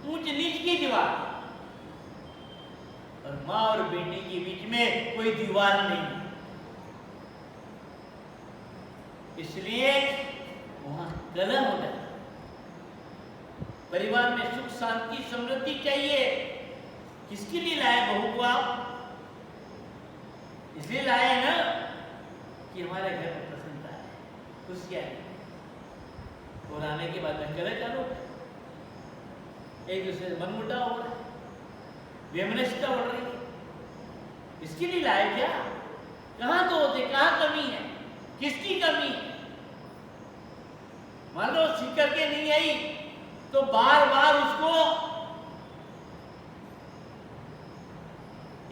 A: ऊंच नीच की दीवार, और माँ और बेटी के बीच में कोई दीवार नहीं। इसलिए वहां कलह हो जाता। परिवार में सुख शांति समृद्धि चाहिए। किसके लिए लाए बहू को आप? इसलिए लाए ना कि हमारे घर में प्रसन्नता है, खुशियां है। और आने के बाद में कलह चालू, एक दूसरे से मनमुटाव हो रहा है, वैमनस्यता बढ़ रही है। इसके लिए लाए क्या? कहां तो होते, कहां कमी है, किसकी कमी है? मान लो सीख करके नहीं आई तो बार बार उसको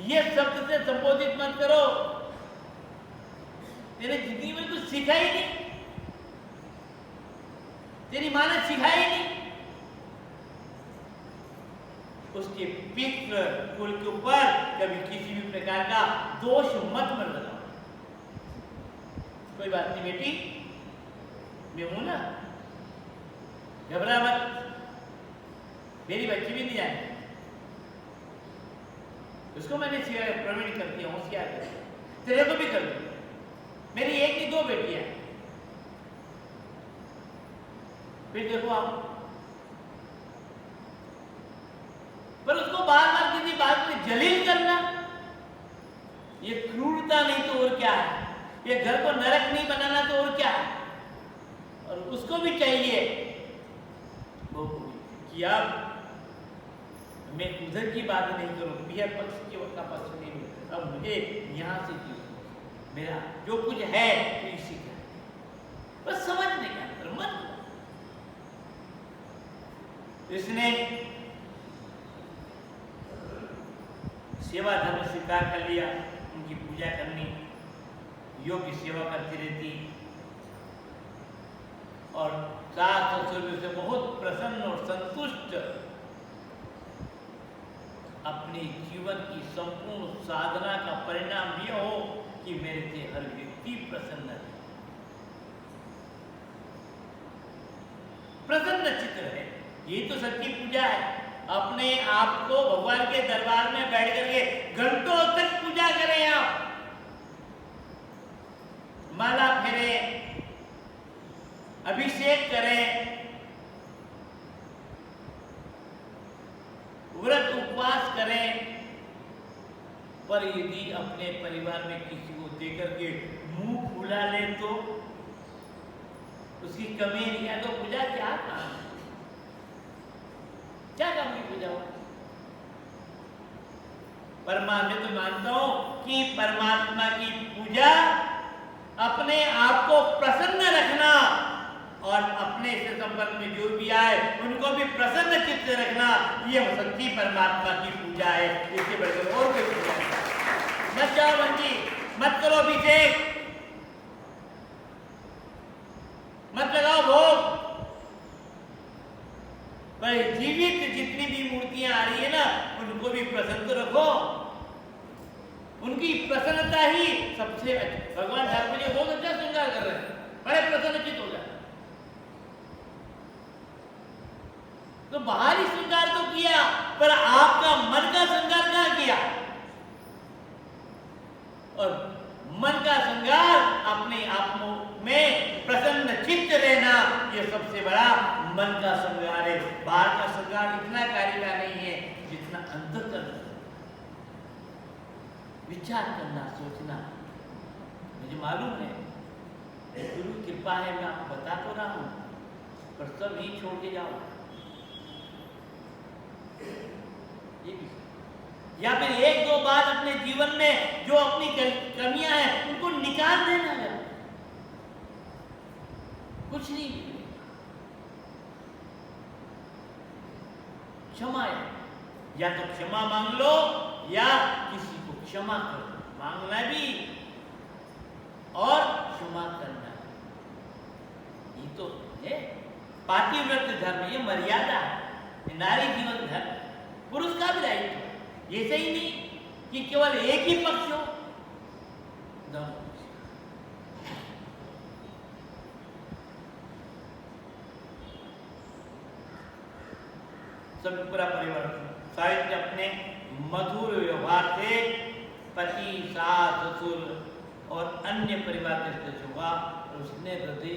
A: ये शब्द से संबोधित मत करो। तेरे जिंदगी में कुछ सीखा ही नहीं, तेरी मां ने सिखाई नहीं। उसके पितृ कुल के ऊपर कभी किसी भी प्रकार का दोष मत लगाओ। कोई बात नहीं बेटी, मैं हूं ना, घबरा मत, मेरी बच्ची भी नहीं जाए, उसको मैंने प्रवीण कर दिया, होशियार कर दिया, तेरे को भी कर दिया। मेरी एक नहीं दो बेटियां। फिर देखो आप, पर उसको बार बार किसी बात में जलील करना, ये क्रूरता नहीं तो और क्या है? ये घर को नरक नहीं बनाना तो और क्या है। और उसको भी चाहिए वो कि अब मैं उधर की बात नहीं करूं, यह पक्ष का पक्ष नहीं हूं, अब मुझे यहां से मेरा जो कुछ है तो इसी का बस समझने का अंतर मत। इसने सेवा धर्म स्वीकार कर लिया, उनकी पूजा करनी, योग्य सेवा करती रहती और सास ससुर से बहुत प्रसन्न और संतुष्ट अपने जीवन की संपूर्ण साधना का परिणाम यह हो कि मेरे से हर व्यक्ति प्रसन्न है, प्रसन्न चित्त है। ये तो सच्ची पूजा है। अपने आप को भगवान के दरबार में बैठ करके घंटों तक पूजा करें, आप माला फेरें, अभिषेक करें, व्रत उपवास करें, पर यदि अपने परिवार में किसी को देकर के मुंह फुला ले तो उसकी कमी नहीं है, तो पूजा क्या काम है, क्या काम की पूजा हो। मैं तो मानता हूं कि परमात्मा की पूजा अपने आप को प्रसन्न रखना और अपने से संपर्क में जो भी आए उनको भी प्रसन्न चित्त से रखना, यह सच्ची परमात्मा की पूजा है। इसके बगैर और कोई पूजा नहीं। मत जाओ बंदी, मत करो अभिषेक, मत लगाओ भोग, पर जीवित जितनी भी मूर्तियां आ रही है ना उनको भी प्रसन्न रखो। उनकी प्रसन्नता ही सबसे अच्छा। भगवान ठाकुर जी बहुत अच्छा श्रृंगार कर रहे हैं, बड़े प्रसन्नचित हो जाए। तो बाहरी श्रृंगार तो किया, पर आपका मन का श्रृंगार कहां किया। और मन का श्रृंगार अपने आप में प्रसन्न चित्त रहना, यह सबसे बड़ा मन का श्रृंगार है। बाहर का श्रृंगार इतना कार्य का नहीं है जितना अंदर का विचार करना, सोचना। मुझे मालूम है गुरु की कृपा है, मैं आपको बता तो रहा हूं, पर सब ही छोड़ के जाओ। या फिर एक दो बार अपने जीवन में जो अपनी कमियां हैं उनको निकाल देना है, कुछ नहीं। क्षमा है, या तो क्षमा मांग लो या किसी को क्षमा करो। मांगना भी और क्षमा करना, ये तो है पातिव्रत्य धर्म, ये मर्यादा है। नारी जीवन धर्म, पुरुष का भी दायित्व, ये सही नहीं कि केवल एक ही पक्ष हो, दोनों। सब पूरा परिवर्तन। साहित्य अपने मधुर व्यवहार से पति, सास, ससुर और अन्य परिवार के सदस्यों का उसने हृदय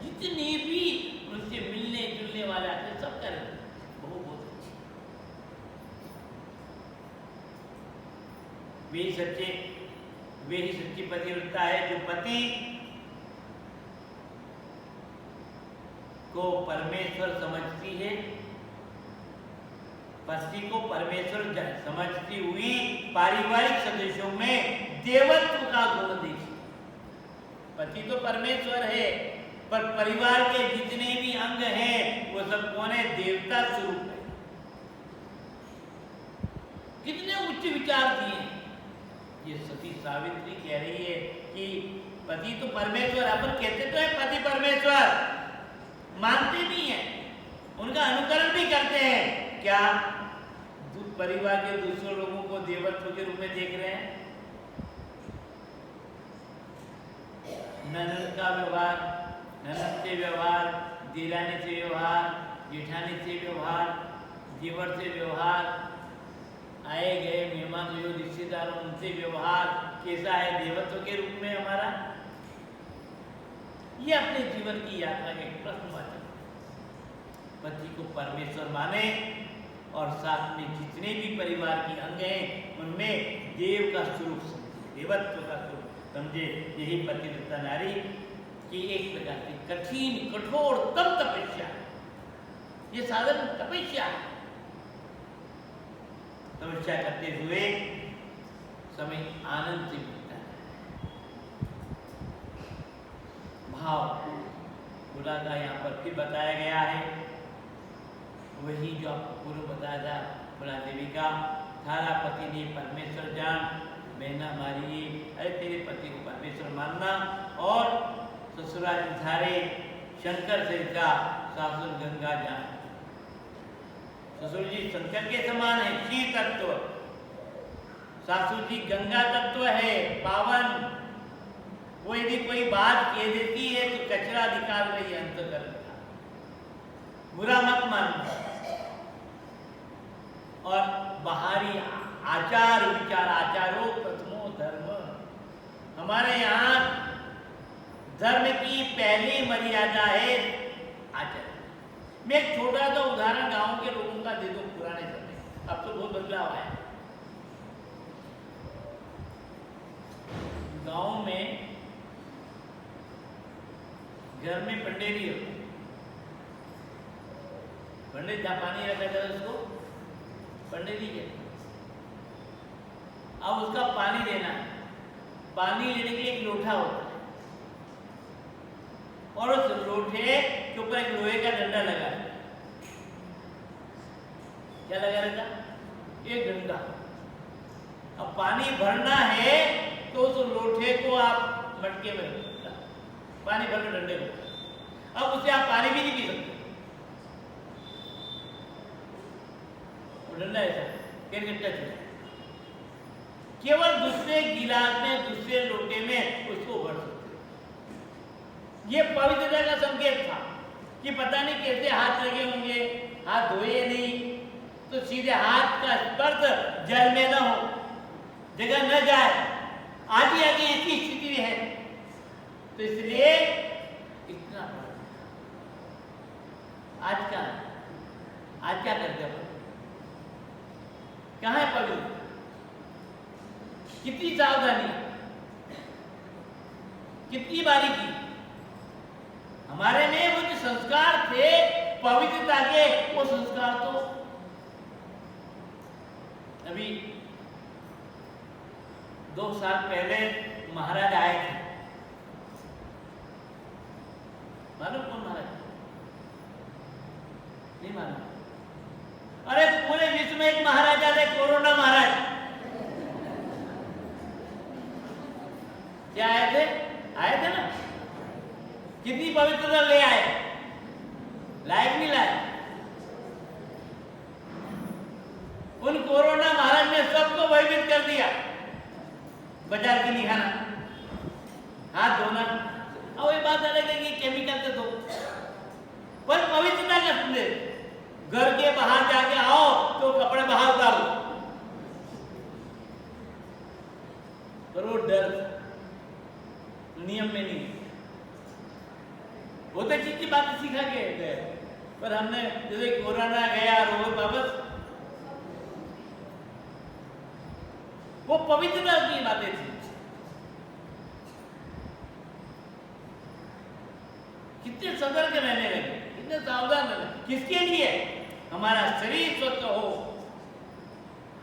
A: जितने भी उनसे मिलने जुलने वाले आते सब कर बहुत अच्छी। वे ही सच्ची पतिव्रता है जो पति को परमेश्वर समझती है, पति को परमेश्वर समझती हुई पारिवारिक सदस्यों में देवत्व का गुण देखी। पति तो परमेश्वर है, पर परिवार के जितने भी अंग हैं वो सब कौन है, देवता स्वरूप है। कितने उच्च विचार दिए। ये सती सावित्री कह रही है कि पति तो परमेश्वर, अपन कहते तो है पति परमेश्वर, मानते भी हैं, उनका अनुकरण भी करते हैं। क्या परिवार के दूसरे लोगों को देवत्व के रूप में देख रहे हैं? ननद का व्यवहार, ननद से व्यवहार, दिरानी से व्यवहार, जेठानी से व्यवहार, देवर से व्यवहार, आए गए मेहमान जो रिश्तेदारों उनसे व्यवहार कैसा है देवत्व के रूप में हमारा? ये अपने जीवन की यात्रा के प्रश्नवाचक। पति को परमेश्वर माने और साथ में जितने भी परिवार के अंग हैं उनमें देव का स्वरूप समझे, देवत्व का स्वरूप। समझे, यही पतिव्रता नारी की एक प्रकार की कठिन कठोर तप तपस्या, ये साधन तपस्या, तपस्या करते हुए समय आनंद से बीतता है। भाव बुला का यहाँ पर फिर बताया गया है, वही जो आपको पूर्व बताया था बुला देवी का, थारा पति ने परमेश्वर जान, बहना मारी, अरे तेरे पति को परमेश्वर मानना, और ससुराल थारे शंकर से का सासुर गंगा जान। ससुर जी शंकर के समान है, शिव तत्व, सासुर जी गंगा तत्व है, पावन। वो यदि कोई बात कह देती है तो कचरा निकाल रही है अंतःकरण का, बुरा मत मानना। और बाहरी आचार विचार, आचारो प्रथमो धर्म, हमारे यहाँ धर्म की पहली मर्यादा है आचार। मैं एक छोटा सा उदाहरण गांव के लोगों का दे दूं, पुराने समय, अब तो बहुत बदलाव आया। गांव में घर में पंडेरी होती, पंडित जहाँ पानी रखा जाता है उसको पंडेरी कहते। अब उसका पानी देना है, पानी लेने के लिए एक लोटा होता है, और उस लोटे के ऊपर एक लोहे का डंडा लगा है। क्या लगा रहता? एक डंडा। अब पानी भरना है तो उस लोटे को आप मटके में रखो, पानी भर के डंडे को। अब उससे आप पानी भी नहीं पी सकते, वो डंडा ऐसा केरकट्टा चला, केवल दूसरे गिलास में, दूसरे लोटे में उसको भर सकते। ये पवित्रता का संकेत था कि पता नहीं कैसे हाथ लगे होंगे, हाथ धोए नहीं, तो सीधे हाथ का स्पर्श जल में न हो, जगह न जाए, आगे आगे ऐसी स्थिति है, तो इसलिए इतना। आज क्या करते हैं, कहाँ है पवित्र? कितनी सावधानी, कितनी बारीकी। हमारे में वो जो संस्कार थे पवित्रता के, वो संस्कार तो अभी 2 साल पहले महाराज आए थे, मालूम कौन महाराज? नहीं मालूम? अरे पूरे विश्व में एक महाराजा थे, कोरोना महाराज। क्या आए थे ना? कितनी पवित्रता ले आए, लायक नहीं लाए? उन कोरोना महाराज ने सबको भयभीत कर दिया। बाजार की नहीं खाना, हाथ धोना, और ये बात अलग है कि केमिकल से धो, पर पवित्रता का संदेश। घर के बाहर जाके आओ तो कपड़े बाहर उतारो, पर वो डर नियम में नहीं। बहुत अच्छी अच्छी बातें सिखा के गए, पर हमने जैसे कोरोना गया रोज वापस, वो पवित्रता की बातें थी। कितने सतर्क रहने लगे, कितने सावधान रहने, किसके लिए? हमारा शरीर स्वस्थ हो,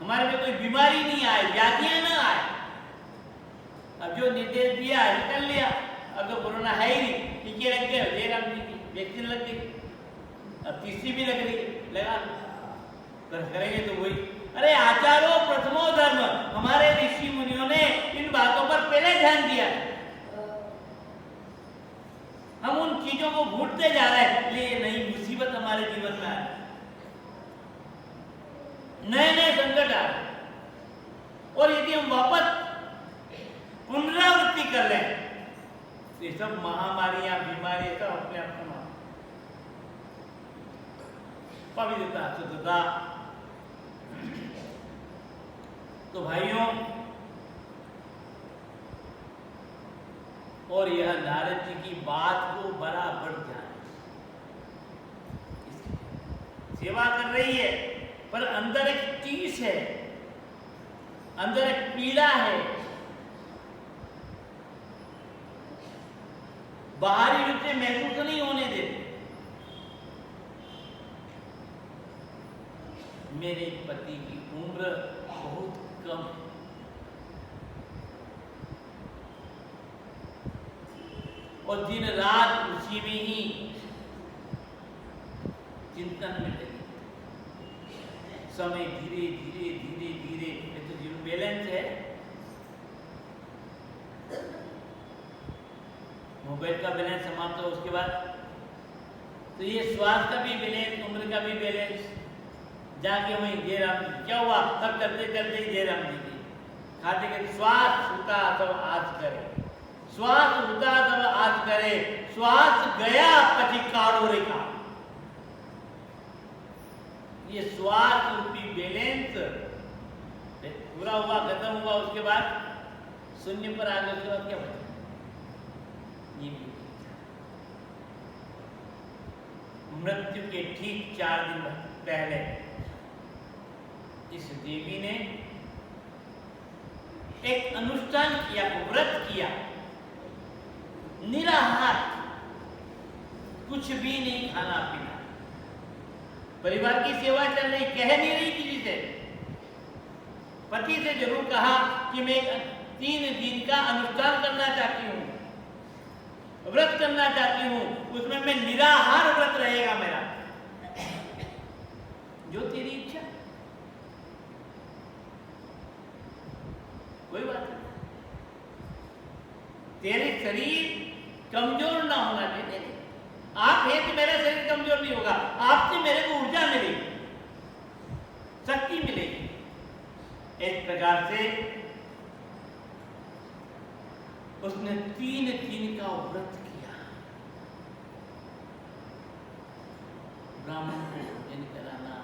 A: हमारे में कोई बीमारी नहीं आए, व्याधियां ना आए। अब जो निर्देश दिया है कर लिया, अब तो कोरोना है ही नहीं, टीके लग गए, जयराम जी की वैक्सीन लग गई, अब तीसरी भी लग रही है, लगा कर करेंगे तो वही। अरे आचारो प्रथमो धर्म, हमारे ऋषि मुनियों ने इन बातों पर पहले ध्यान दिया। हम उन चीजों को भूलते जा रहे हैं, इसलिए नई मुसीबत हमारे जीवन में आ रही, नए नए संकट आ रहे, और यदि हम वापस पुनरावृत्ति कर लें तो ये सब महामारियां, बीमारियां सब अपने आप में पवित्रता, शुद्धता। तो भाइयों, और यह नारद जी की बात को बराबर ध्यान, सेवा कर रही है, पर अंदर एक टीस है, अंदर एक पीड़ा है, बाहरी रूप से महसूस नहीं होने देते। मेरे पति की उम्र बहुत कम है, और दिन रात उसी में ही चिंतन में लगे। समय धीरे धीरे धीरे धीरे, ये तो जीरो बैलेंस है। मोबाइल का बैलेंस समाप्त हो, उसके बाद तो ये श्वास का भी बैलेंस, उम्र का भी बैलेंस, जाके वहीं जय राम जी क्या हुआ, तब चलते चलते ही जय राम जी की खाते के श्वास होता तब आज करे, श्वास होता तब आज करे, श्वास गया पति कारो रेखा। ये श्वास रूपी बैलेंस पूरा हुआ, खत्म हुआ, उसके बाद शून्य पर आ गए, उसके बाद क्या बचा? ये मृत्यु के ठीक 4 दिन पहले इस देवी ने एक अनुष्ठान किया, व्रत किया, निराहार, कुछ भी नहीं खाना पीना, परिवार की सेवा चल रही, कह नहीं रही किसी से। पति से जरूर कहा कि मैं 3 दिन का अनुष्ठान करना चाहती हूँ, व्रत करना चाहती हूँ, उसमें मैं निराहार व्रत रहेगा मेरा, जो तेरी इच्छा, कोई बात नहीं, तेरे शरीर कमजोर ना होना चाहिए। आप है तो मेरा शरीर कमजोर नहीं होगा, आपसे मेरे को ऊर्जा मिलेगी, शक्ति मिलेगी। इस प्रकार से उसने 3 दिन का व्रत किया, ब्राह्मण को भोजन कराना,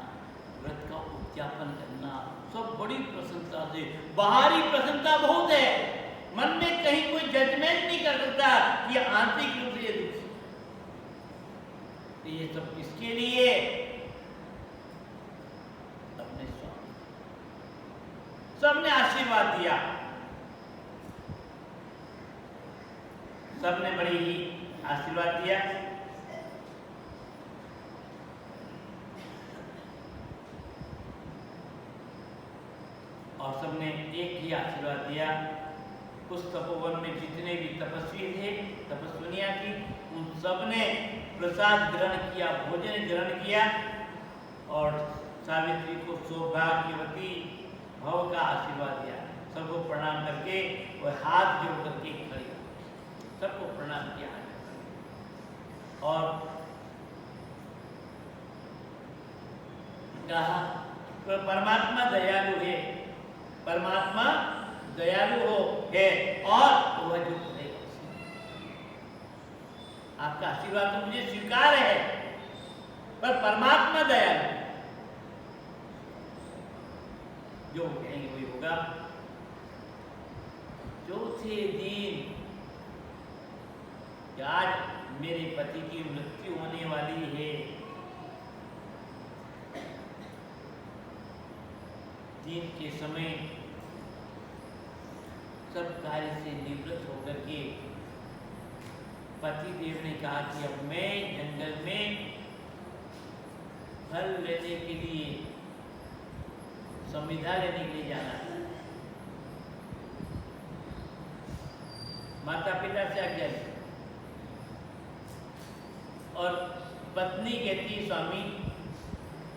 A: व्रत का उद्यापन करना, सब बड़ी प्रसन्नता से, बाहरी प्रसन्नता बहुत है, मन में कहीं कोई जजमेंट नहीं कर सकता कि आंतरिक रूप से ये दुखी, तो ये सब किसके लिए? अपने स्वामी। सबने आशीर्वाद दिया, सबने बड़ी ही आशीर्वाद दिया। और सबने एक ही आशीर्वाद दिया, उस तपोवन में जितने भी तपस्वी थे, तपस्विनियां थी, उन सबने प्रसाद ग्रहण किया, भोजन ग्रहण किया, और सावित्री को सौभाग्यवती भव का आशीर्वाद दिया। सबको प्रणाम करके और हाथ जोड़ करके खड़े, सबको प्रणाम किया, और कहा परमात्मा दयालु है, परमात्मा दयालु हो है, और वह जो करेगा, आपका आशीर्वाद तो मुझे स्वीकार है, पर परमात्मा दयालु, जो कहेंगे वही होगा। चौथे दिन आज मेरे पति की मृत्यु होने वाली है, दिन के समय सब कार्य से निवृत्त होकर के पति देव ने कहा कि अब मैं जंगल में फल लेने के लिए, संविदा लेने के लिए जाना था। माता पिता से आज्ञा ली, और पत्नी कहती, स्वामी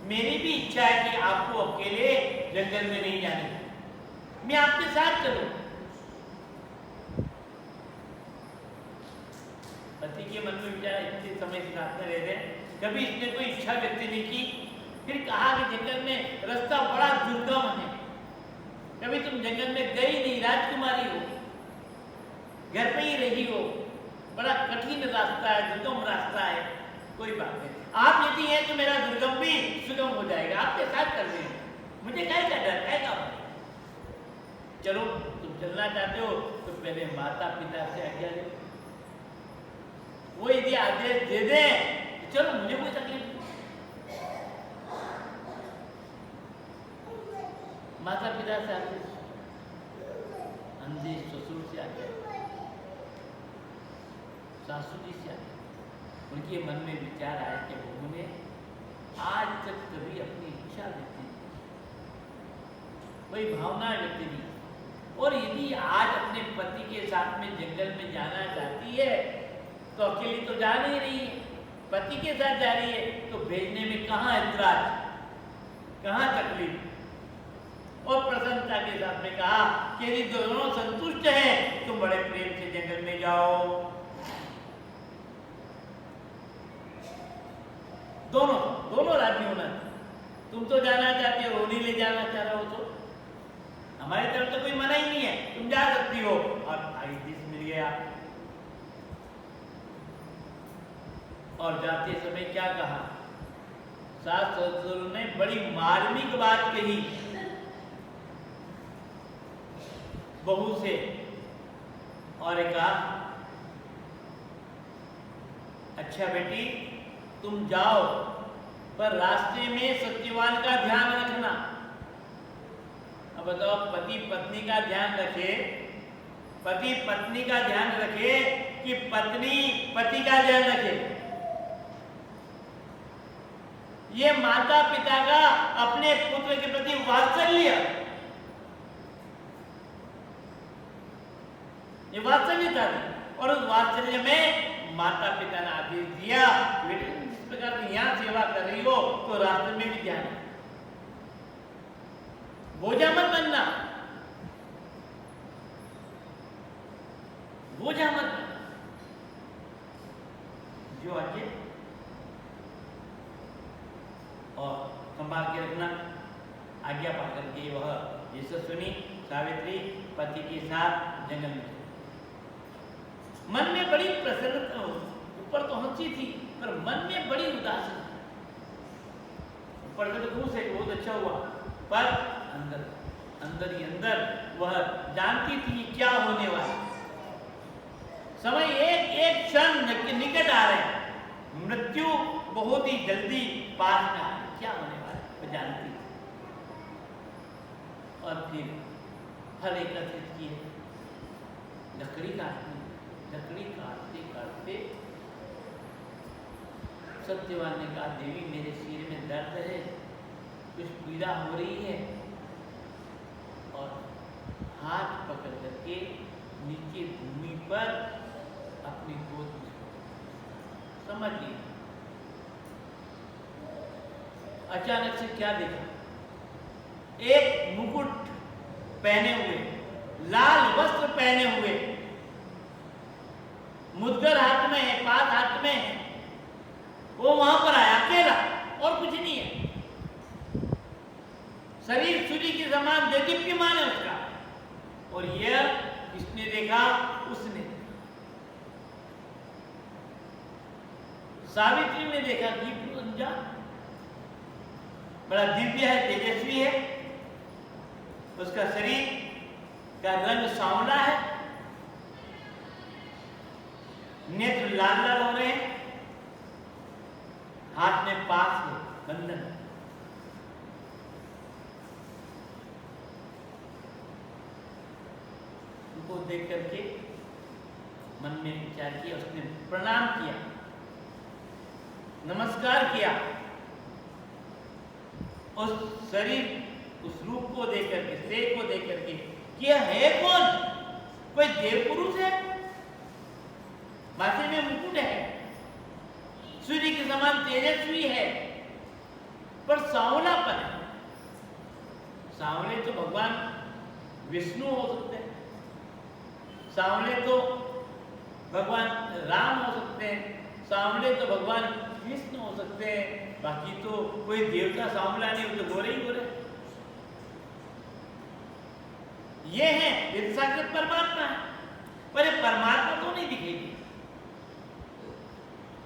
A: मेरी भी इच्छा है कि आपको अकेले जंगल में नहीं जाने, मैं आपके साथ चलूं। पति के मन में विचार, इतने समय से साथ में रह रहे, कभी इसने कोई इच्छा व्यक्त नहीं की। फिर कहा कि जंगल में रास्ता बड़ा दुर्गम है, कभी तुम जंगल में गई नहीं, राजकुमारी हो, घर पे ही रही हो, बड़ा कठिन रास्ता है, दुर्गम रास्ता है, कोई बात नहीं, आप यदि हैं तो मेरा दुर्गम भी सुगम हो जाएगा, आपके साथ कर देंगे, मुझे क्या डर, क्या चलो तुम चलना चाहते हो तो पहले माता पिता से आज्ञा लो, वो यदि आदेश दे दे तो चलो, मुझे कोई तकलीफ नहीं। माता पिता से आदेश, अंधे ससुर से आज्ञा, सासू जी से आए, उनके मन में विचार आया कि बहू ने आज तक कभी अपनी इच्छा व्यक्त नहीं, कोई भावना व्यक्त नहीं, और यदि आज अपने पति के साथ में जंगल में जाना चाहती है तो अकेली तो जा नहीं रही है, पति के साथ जा रही है, तो भेजने में कहाँ ऐतराज, कहाँ तकलीफ। और प्रसन्नता के साथ में कहा कि यदि दोनों संतुष्ट हैं तो बड़े प्रेम से जंगल में जाओ। दोनों राजी होना, तुम तो जाना चाहते हो, नहीं ले जाना चाह रहे हो तो हमारी तरफ तो कोई मना ही नहीं है, तुम जा सकती हो। और आदेश मिल गया। और जाते समय क्या कहा, सास ससुर ने बड़ी मार्मिक बात कही बहू से, और कहा अच्छा बेटी तुम जाओ, पर रास्ते में सत्यवान का ध्यान रखना। अब बताओ, पति पत्नी का ध्यान रखे, पति पत्नी का ध्यान रखे कि पत्नी पति का ध्यान रखे। ये माता पिता का अपने पुत्र के प्रति वात्सल्य, ये वात्सल्य था। और उस वात्सल्य में माता पिता ने आदेश दिया, बेटे जिस प्रकार की यहाँ सेवा कर रही हो तो रास्ते में भी ध्यान, बोझा मत बनना, बोझा मत बनना, जो आगे और संभाल के रखना। आज्ञा पाकर के वह यशस्विनी सावित्री पति के साथ जंगल में, मन में बड़ी प्रसन्नता, ऊपर तो हंसी थी पर मन में बड़ी उदासी, ऊपर से तो खुश है, बहुत अच्छा हुआ, पर अंदर अंदर ही अंदर वह जानती थी क्या होने वाला। समय एक एक क्षण निकट आ रहे हैं, मृत्यु बहुत ही जल्दी पास में आ रही, क्या होने वाला वह जानती थी। और फिर फल एकत्रित किए, लकड़ी काटते काटते सत्यवान ने कहा, देवी मेरे सिर में दर्द है, कुछ पीड़ा हो रही है, और हाथ पकड़ करके नीचे भूमि पर अपनी गोद में समझिए। अचानक से क्या देखा, एक मुकुट पहने हुए, लाल वस्त्र पहने हुए, मुद्गर हाथ में है, पास हाथ में है, वो वहां पर आया अकेला, और कुछ नहीं है, शरीर सूर्य के समान देदीप्यमान है उसका। और यह किसने देखा, उसने, सावित्री ने देखा कि अनजान, बड़ा दिव्य है, तेजस्वी है, उसका शरीर का रंग सांवला है, नेत्र लाल लाल हो रहे हैं, हाथ में पास है, बंधन। उनको देख करके मन में विचार किया, उसने प्रणाम किया, नमस्कार किया, उस शरीर, उस रूप को देख करके, शेख को देख करके, क्या है कौन, कोई देव पुरुष है, माथे में मुकुट है, सूर्य के समान तेजस्वी है, पर सांवलापन है। सांवले तो भगवान विष्णु हो सकते हैं, सांवले तो भगवान राम हो सकते हैं, सांवले तो भगवान कृष्ण हो सकते हैं, बाकी तो कोई देवता सांवला नहीं, वो तो गोरे ही गोरे। ये है, ये साक्षात परमात्मा है, पर ये परमात्मा तो नहीं दिखेगी।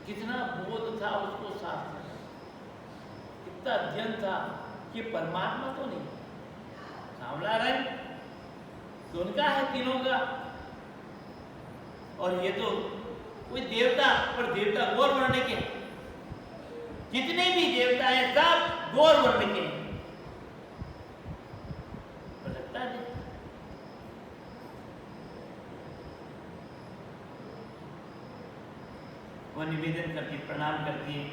A: कितना बोध था उसको शास्त्र, कितना अध्ययन था कि परमात्मा तो नहीं, सांवला रंग तो उनका है तीनों का, और ये तो कोई देवता, पर देवता गौर वर्ण के, जितने भी देवता हैं सब गौर वर्ण के हैं, लगता है। वो निवेदन करती, प्रणाम करती है,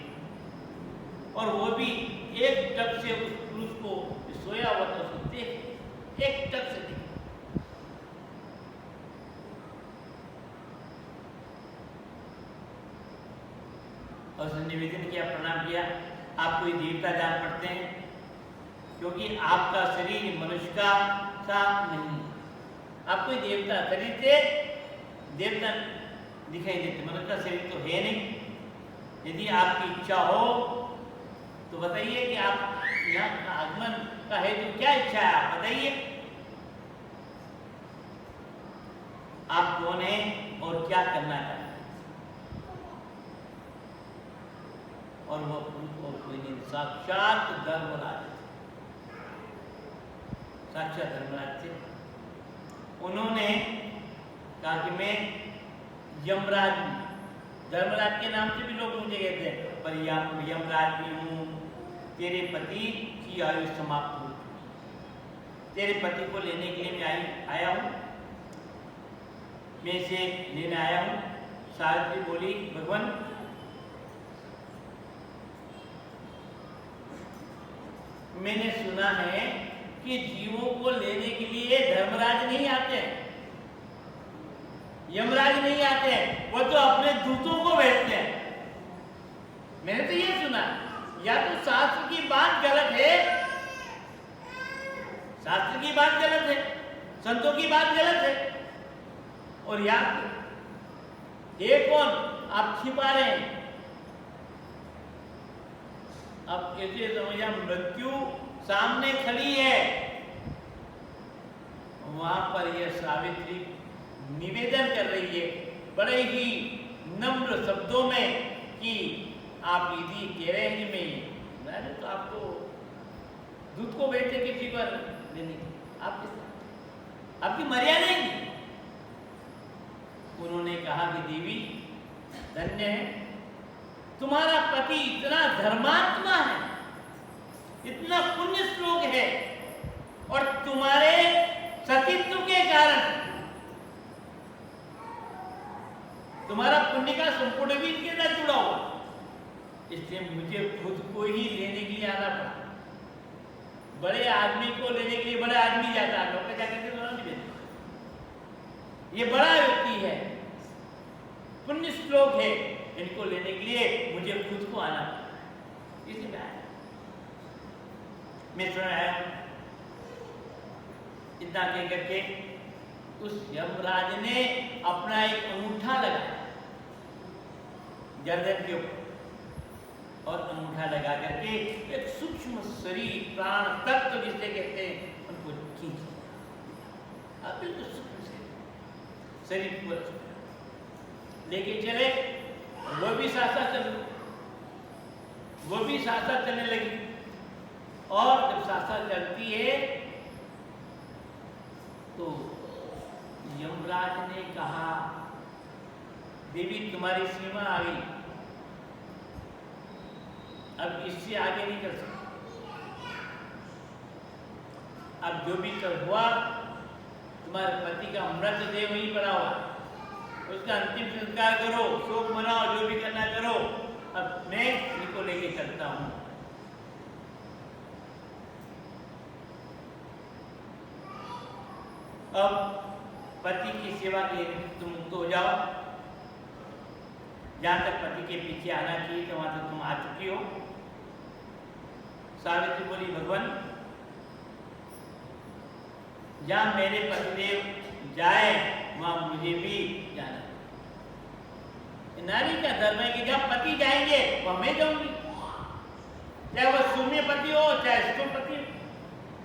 A: और वो भी एक टक से उस पुरुष को सोया हुआ था उसको देख, एक टक से देख, और उसने निवेदन किया, प्रणाम किया, आप कोई देवता जान पड़ते हैं? क्योंकि आपका शरीर मनुष्य का सा नहीं, आप कोई देवता, शरीर से देवता दिखाई देते, मनुष्य का शरीर तो है नहीं। यदि आपकी इच्छा हो तो बताइए कि आप यहाँ आगमन का है तो क्या इच्छा है, आप बताइए, आप कौन हैं और क्या करना चाहते हैं? और वो कोई नहीं, साक्षात धर्मराज, साक्षात धर्मराज थे। उन्होंने कहा कि मैं यमराज, धर्मराज के नाम से भी लोग मुझे कहते हैं, पर यमराज भी हूँ, तेरे पति की आयु समाप्त हो चुकी, तेरे पति को लेने के लिए मैं आया हूँ, मैं इसे लेने आया हूँ। सावित्री बोली, भगवान मैंने सुना है कि जीवों को लेने के लिए धर्मराज नहीं आते, यमराज नहीं आते, वो तो अपने दूतों को भेजते हैं। मैंने तो ये सुना, या तो शास्त्र की बात गलत है, शास्त्र की बात गलत है, संतों की बात गलत है, और या ये कौन आप छिपा रहे हैं? अब कैसे समझा, मृत्यु सामने खड़ी है, वहां पर यह सावित्री निवेदन कर रही है बड़े ही नम्र शब्दों में कि आप यदि कह रहे हैं कि मैंने तो आपको दूध को बेचे किसी पर लेने, आपकी मर्यादा ही नहीं। उन्होंने कहा कि देवी धन्य है, तुम्हारा पति इतना धर्मात्मा है, इतना पुण्य श्लोक है, और तुम्हारे सतीत्व के कारण तुम्हारा पुण्य का संपूर्ण भी इनके साथ जुड़ा हुआ, इसलिए मुझे खुद को ही लेने के लिए आना पड़ा। बड़े आदमी को लेने के लिए बड़ा आदमी जाता है, लोग जाकर के दोनों नहीं भेजते, ये बड़ा व्यक्ति है, पुण्य श्लोक है, इनको लेने के लिए मुझे खुद को आना पड़ा, इसलिए मैं आया। मैं सुन आया इतना कह करके उस यमराज ने अपना एक अंगूठा लगाया गर्दन के ऊपर, और अंगूठा लगा करके एक सूक्ष्म शरीर प्राण तत्व जिसे कहते हैं उनको खींच लिया, बिल्कुल सूक्ष्म शरीर पूरा लेके चले, वो भी साथ चलने लगी, और जब साथ चलती है तो यमराज ने कहा, देवी तुम्हारी सीमा आ गई, अब इससे आगे नहीं कर सकते, अब जो भी कर हुआ, तुम्हारे पति का मृतदेह वहीं पड़ा हुआ, उसका अंतिम संस्कार करो, शोक मनाओ, जो भी करना करो, अब मैं इनको लेके चलता हूं। अब पति की सेवा के लिए तुम मुक्त हो जाओ, जहां तक पति के पीछे आना चाहिए तो वहां तक तुम आ चुकी हो। सावित्री बोली, भगवान जहां मेरे पतिदेव जाए वहां मुझे भी जाना। नारी का धर्म है कि जब पति जाएंगे वहां मैं जाऊंगी, चाहे वह शून्य पति हो चाहे स्थूल पति हो,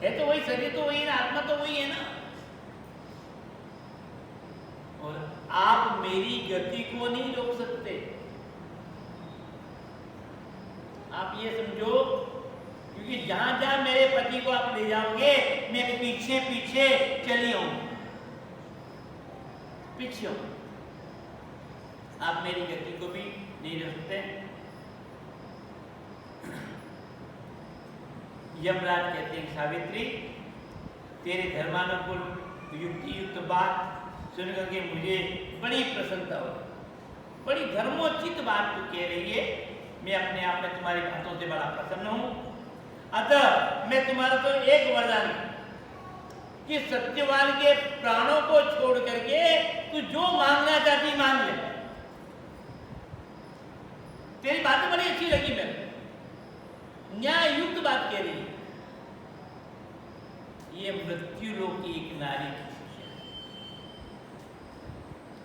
A: है तो वही, शरीर तो वही है, आत्मा तो वही है ना। और आप मेरी गति को नहीं रोक सकते, आप ये समझो, क्योंकि जहां जहां मेरे पति को आप ले जाओगे मैं पीछे पीछे चली आऊंगी, पीछे हूं, आप मेरी गति को भी नहीं रोक सकते। यमराज कहते हैं, सावित्री तेरे धर्मानुकूल युक्ति युक्त बात सुन करके मुझे बड़ी प्रसन्नता हो, बड़ी धर्मोचित बात तू कह रही है, मैं अपने आप में तुम्हारी बातों से बड़ा प्रसन्न हूं। अतः मैं तुम्हारा तो एक वरदान कि सत्यवान के प्राणों को छोड़ करके तू जो मांगना चाहती मांग ले। तेरी बातें बड़ी अच्छी लगी मेरे, न्याय युक्त बात कह रही है। ये मृत्यु लोक की एक नारी की शिक्षा।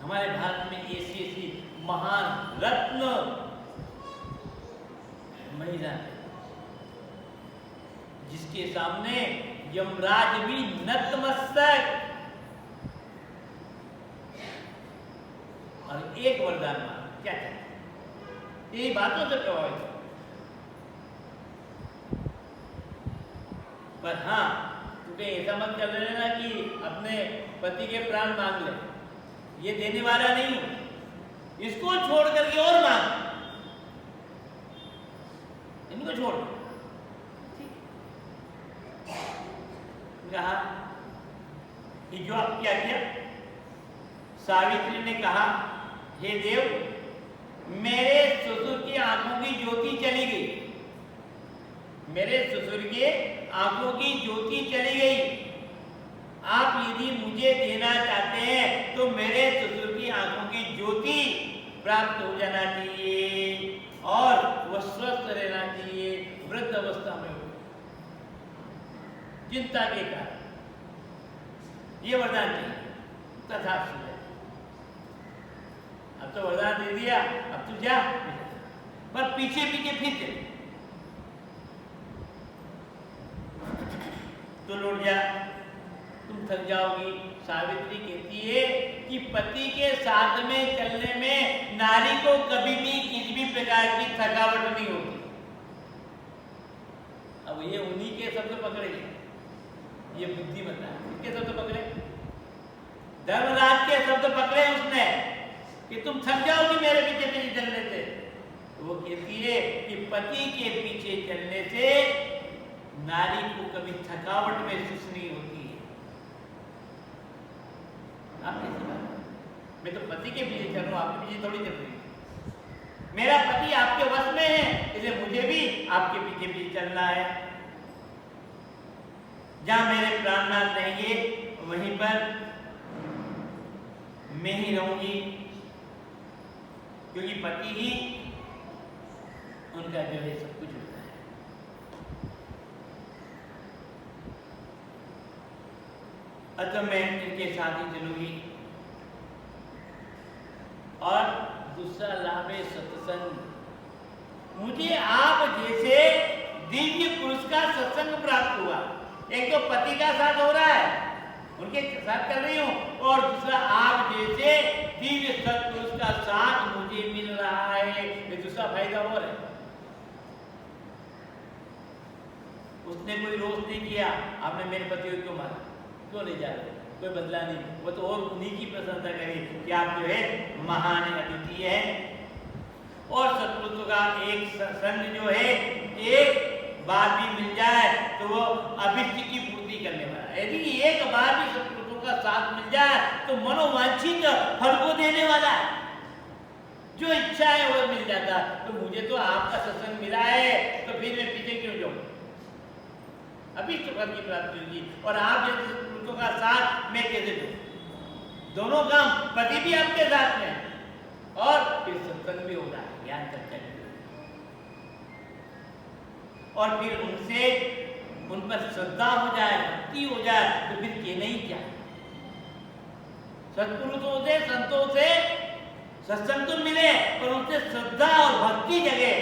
A: हमारे भारत में ऐसी ऐसी महान रत्न महिला है जिसके सामने यमराज भी नतमस्तक। और एक वरदान मांग, क्या चाहते? तेरी बातों से प्रभावित, पर हाँ तू कहीं ऐसा मत कर लेना कि अपने पति के प्राण मांग ले, ये देने वाला नहीं हूं, इसको छोड़ करके और मांग, इनको छोड़। कहा कि जो आप क्या किया? सावित्री ने कहा, हे देव, मेरे ससुर की आंखों की ज्योति चली गई, मेरे ससुर के आंखों की ज्योति चली गई। आप यदि मुझे देना चाहते हैं तो मेरे ससुर की आंखों की ज्योति प्राप्त हो जाना चाहिए और वह स्वस्थ रहना चाहिए, वृद्ध अवस्था में हो, चिंता के कारण ये वरदान चाहिए। तथास्तु। अब तो वरदान दे दिया, अब तू जा, पर पीछे पीछे फिर चल, तो लौट जा, तुम थक जाओगी। सावित्री कहती है कि पति के साथ में चलने में नारी को कभी भी किसी भी प्रकार की थकावट नहीं होती। अब ये उन्हीं के शब्द पकड़ेंगे, ये बुद्धिमत्ता है, किसके शब्द पकड़े? धर्मराज के शब्द पकड़े उसने कि तुम थक जाओगी मेरे पीछे पीछे चलने से। तो वो कहती है कि पति के पीछे चलने से नारी को कभी थकावट महसूस नहीं होती है। आप कैसे बात? मैं तो पति के पीछे चल रहा हूं, आपके पीछे थोड़ी चल रही हूं। मेरा पति आपके वश में है, इसलिए मुझे भी आपके पीछे पीछे चलना है। जहां मेरे प्राणनाथ रहेंगे वहीं पर मैं ही रहूंगी, क्योंकि पति ही उनका जो है सब कुछ होता है। अतः मैं इनके साथ ही चलूंगी। और दूसरा लाभ है सत्संग। मुझे आप जैसे दिव्य पुरुष का सत्संग प्राप्त हुआ। एक तो पति का साथ हो रहा है, उनके साथ कर रही हूं, और दूसरा आप जैसे दिव्य सत्पुरुष का साथ मुझे मिल रहा है, ये दूसरा फायदा और है। उसने कोई रोष नहीं किया, आपने मेरे पति को क्यों मारा, क्यों ले जा रहे, कोई बदला नहीं। वो तो और उन्हीं की प्रशंसा करे कि आप जो है महान अद्वितीय है। और सत्पुरुषों का एक संग जो है, एक बार भी मिल जाए तो वो अभिष्ट की पूर्ति करने वाला है। यदि एक बार भी सत्पुरुषों का साथ मिल जाए तो मनोवांछित फल को देने वाला है, जो इच्छा है वो मिल जाता। तो मुझे तो आपका सत्संग मिला है, तो फिर मैं पीछे क्यों जाऊं? अभिष्ट फल की प्राप्ति होगी। और आप जैसे सत्पुरुषों का साथ मैं कैसे दूं? दोनों काम, पति भी आपके साथ में और फिर सत्संग भी हो रहा है, ज्ञान चर्चा भी। और फिर उनसे उन पर श्रद्धा हो जाए, भक्ति हो जाए, तो फिर के नहीं क्या? सत्पुरुषों से, संतों से सत्संग तो मिले, पर उनसे श्रद्धा और भक्ति जगे,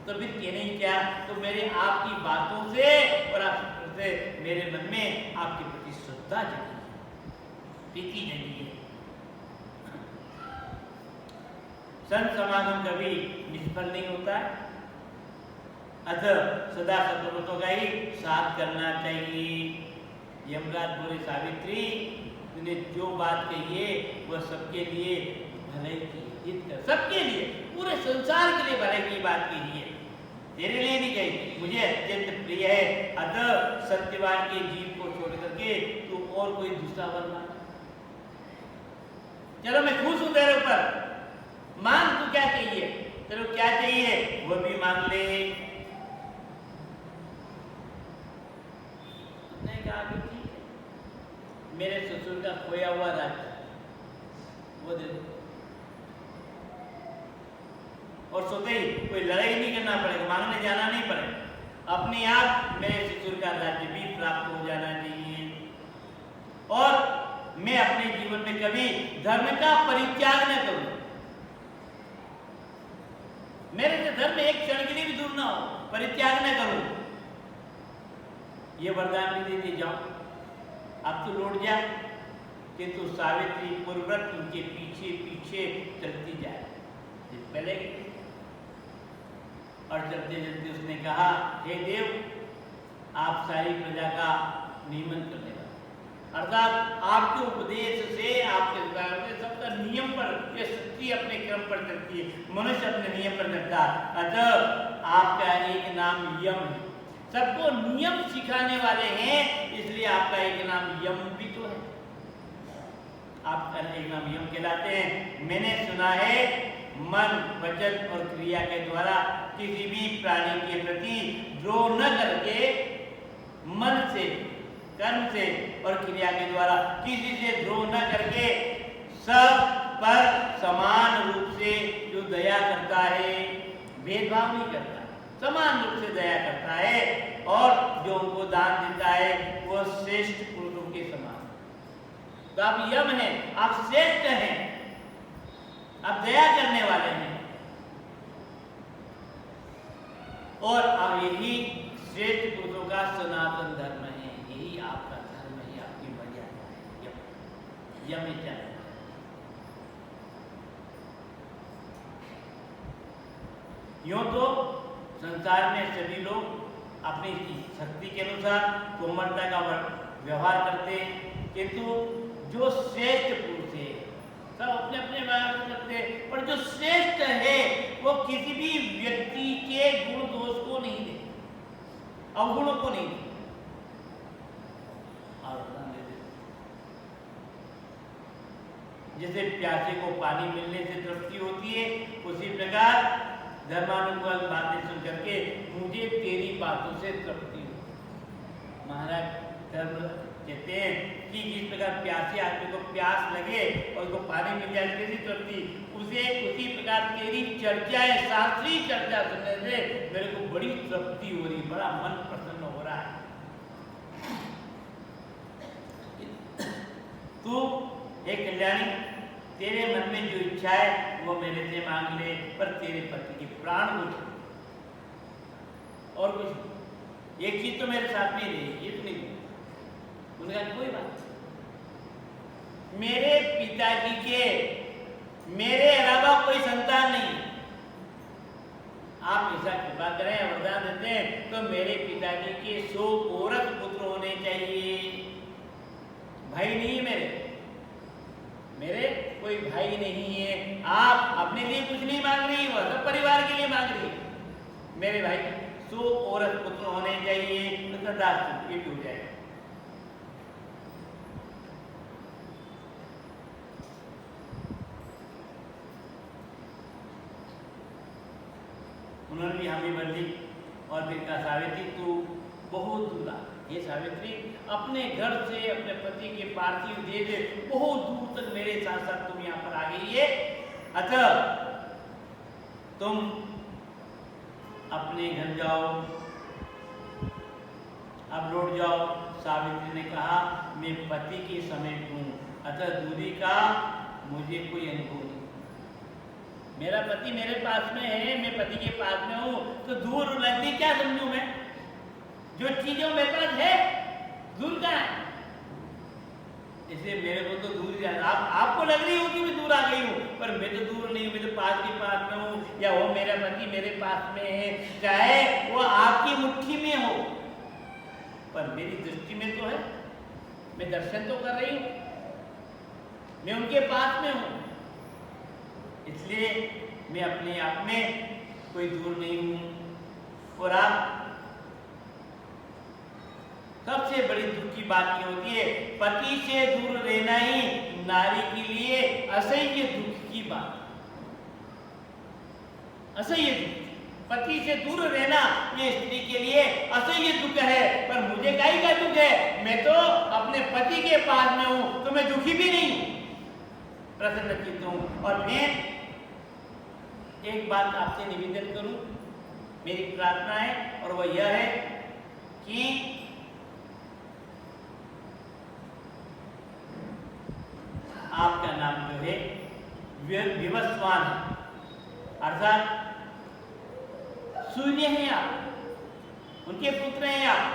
A: तो फिर के नहीं क्या? तो मेरे आपकी बातों से और आपसे मेरे मन में आपके प्रति श्रद्धा जगी, प्रीति जगी है। संत समागम कभी निष्फल नहीं होता है। अतः सदा सत्पुरुषों का ही साथ करना चाहिए। यमराज बोले, सावित्री तूने जो बात कही है वह सबके लिए भले की हित कर, सबके लिए, पूरे संसार के लिए भले की बात कही है, तेरे लिए नहीं कही, मुझे अत्यंत प्रिय है। अतः सत्यवान के जीव को छोड़ करके तू और कोई दूसरा वर मांग। चलो मैं खुश हूं तेरे ऊपर, वो भी मांग ले। उसने कहा कि ठीक है, मेरे ससुर का खोया हुआ राज्य वो दे दो, और सोते ही कोई लड़ाई नहीं करना पड़ेगा, मांगने जाना नहीं पड़ेगा, अपने आप मेरे ससुर का राज्य भी प्राप्त हो जाना चाहिए, और मैं अपने जीवन में कभी धर्म का परित्याग न करूं, मेरे से धर्म एक क्षण के लिए भी दूर ना हो, परित्याग न करूं। ये वरदान भी देते जाओ। अब तो लौट जा, किंतु सावित्री पूर्वव्रत उनके पीछे पीछे चलती जाए पहले, और चलते चलते उसने कहा, हे देव, आप सारी प्रजा का नियमन करने वाले, अर्थात आपके उपदेश से, आपके द्वारा से सबका नियम पर, ये सृष्टि अपने क्रम पर चलती है, मनुष्य अपने नियम पर चलता है, अतः आपका एक नाम यम है, सबको नियम सिखाने वाले हैं, इसलिए आपका एक नाम यम भी तो है, आपका एक नाम यम कहलाते हैं। मैंने सुना है मन, वचन और क्रिया के द्वारा किसी भी प्राणी के प्रति द्रोह न करके, मन से, कर्म से और क्रिया के द्वारा किसी से द्रोह न करके सब पर समान रूप से जो दया करता है, भेदभाव नहीं करता, समान रूप से दया करता है, और जो उनको दान देता है वो श्रेष्ठ पुरुषों के समान। तो आप यम हैं, आप श्रेष्ठ हैं, आप दया करने वाले हैं, और अब यही श्रेष्ठ पुरुषों का सनातन धर्म है, यही आपका धर्म है, आपकी मर्यादा है, यम क्या है। यूं तो संसार में सभी लोग अपनी शक्ति के अनुसार कोमलता का व्यवहार करते हैं, किंतु जो श्रेष्ठ पुरुष है सब अपने अपने व्यवहार करते हैं, पर जो श्रेष्ठ है वो किसी भी व्यक्ति के गुण दोष को नहीं दे, अवगुणों को नहीं दे, जैसे प्यासे को पानी मिलने से तृप्ति होती है, उसी प्रकार धर्मानुकूल बातें सुन करके मुझे तेरी बातों से तृप्ति हो। महाराज धर्म कहते हैं कि जिस प्रकार प्यासे आदमी को प्यास लगे और उसको पानी मिल जाए कैसी तृप्ति, उसे उसी प्रकार तेरी चर्चाएं, शास्त्रीय चर्चा सुनने से मेरे को बड़ी तृप्ति हो रही, बड़ा मन प्रसन्न हो रहा है। तू एक कल्याणी, तेरे मन में जो इच्छा है वो मेरे से मांग ले, पर तेरे पति के प्राण को छोड़, और कुछ एक चीज तो मेरे साथ में रही, ये तो नहीं। उन्होंने कहा कोई बात, मेरे पिताजी के मेरे अलावा कोई संतान नहीं, आप ऐसा कृपा करें, वरदान देते हैं तो मेरे पिताजी के 100 औरत पुत्र होने चाहिए। भाई नहीं मेरे कोई भाई नहीं है, आप अपने लिए कुछ नहीं मांग रही हो, सब परिवार के लिए मांग रही है। मेरे भाई 100 औरत पुत्र होने चाहिए, तो दास ये भी हो जाएगा। उन्होंने भी हामी भर ली, और फिर कहा सावित्री तू बहुत दूर आ, ये सावित्री अपने घर से अपने पति के पार्थिव देह से बहुत दूर तक मेरे साथ साथ तुम यहाँ पर आ गई है, अतः तुम अपने घर जाओ, अब लौट जाओ। सावित्री ने कहा मैं पति के समेत हूँ, अतः दूरी का मुझे कोई अनुभव नहीं, मेरा पति मेरे पास में है, मैं पति के पास में हूँ, तो दूर नजदीक क्या समझूं मैं, जो चीजों मेरे पास है दूर का है, इसलिए मेरे को तो दूर ही आपको लग रही होगी मैं दूर आ गई हूँ, पर मैं तो दूर नहीं हूँ, मैं तो पास के पास में हूँ, या वो मेरा पति मेरे पास में है, चाहे वो आपकी मुट्ठी में हो, पर मेरी दृष्टि में तो है, मैं दर्शन तो कर रही हूँ, मैं उनके पास में हूँ, इसलिए मैं अपने आप में कोई दूर नहीं हूँ। और आप सबसे बड़ी दुख की बात ये होती है, पति से दूर रहना ही नारी के लिए असह्य दुख की बात, असह्य दुख, पति से दूर रहना ये स्त्री के लिए असह्य दुख है, पर मुझे काहे का दुख है? मैं तो अपने पति के पास में हूं, तो मैं दुखी भी नहीं, प्रसन्न चित्त हूं। और मैं एक बात आपसे निवेदन करूं, मेरी प्रार्थना है, और वह यह है कि आपका नाम जो है विवस्वान, अर्थात सूर्य हैं आप, उनके पुत्र हैं आप।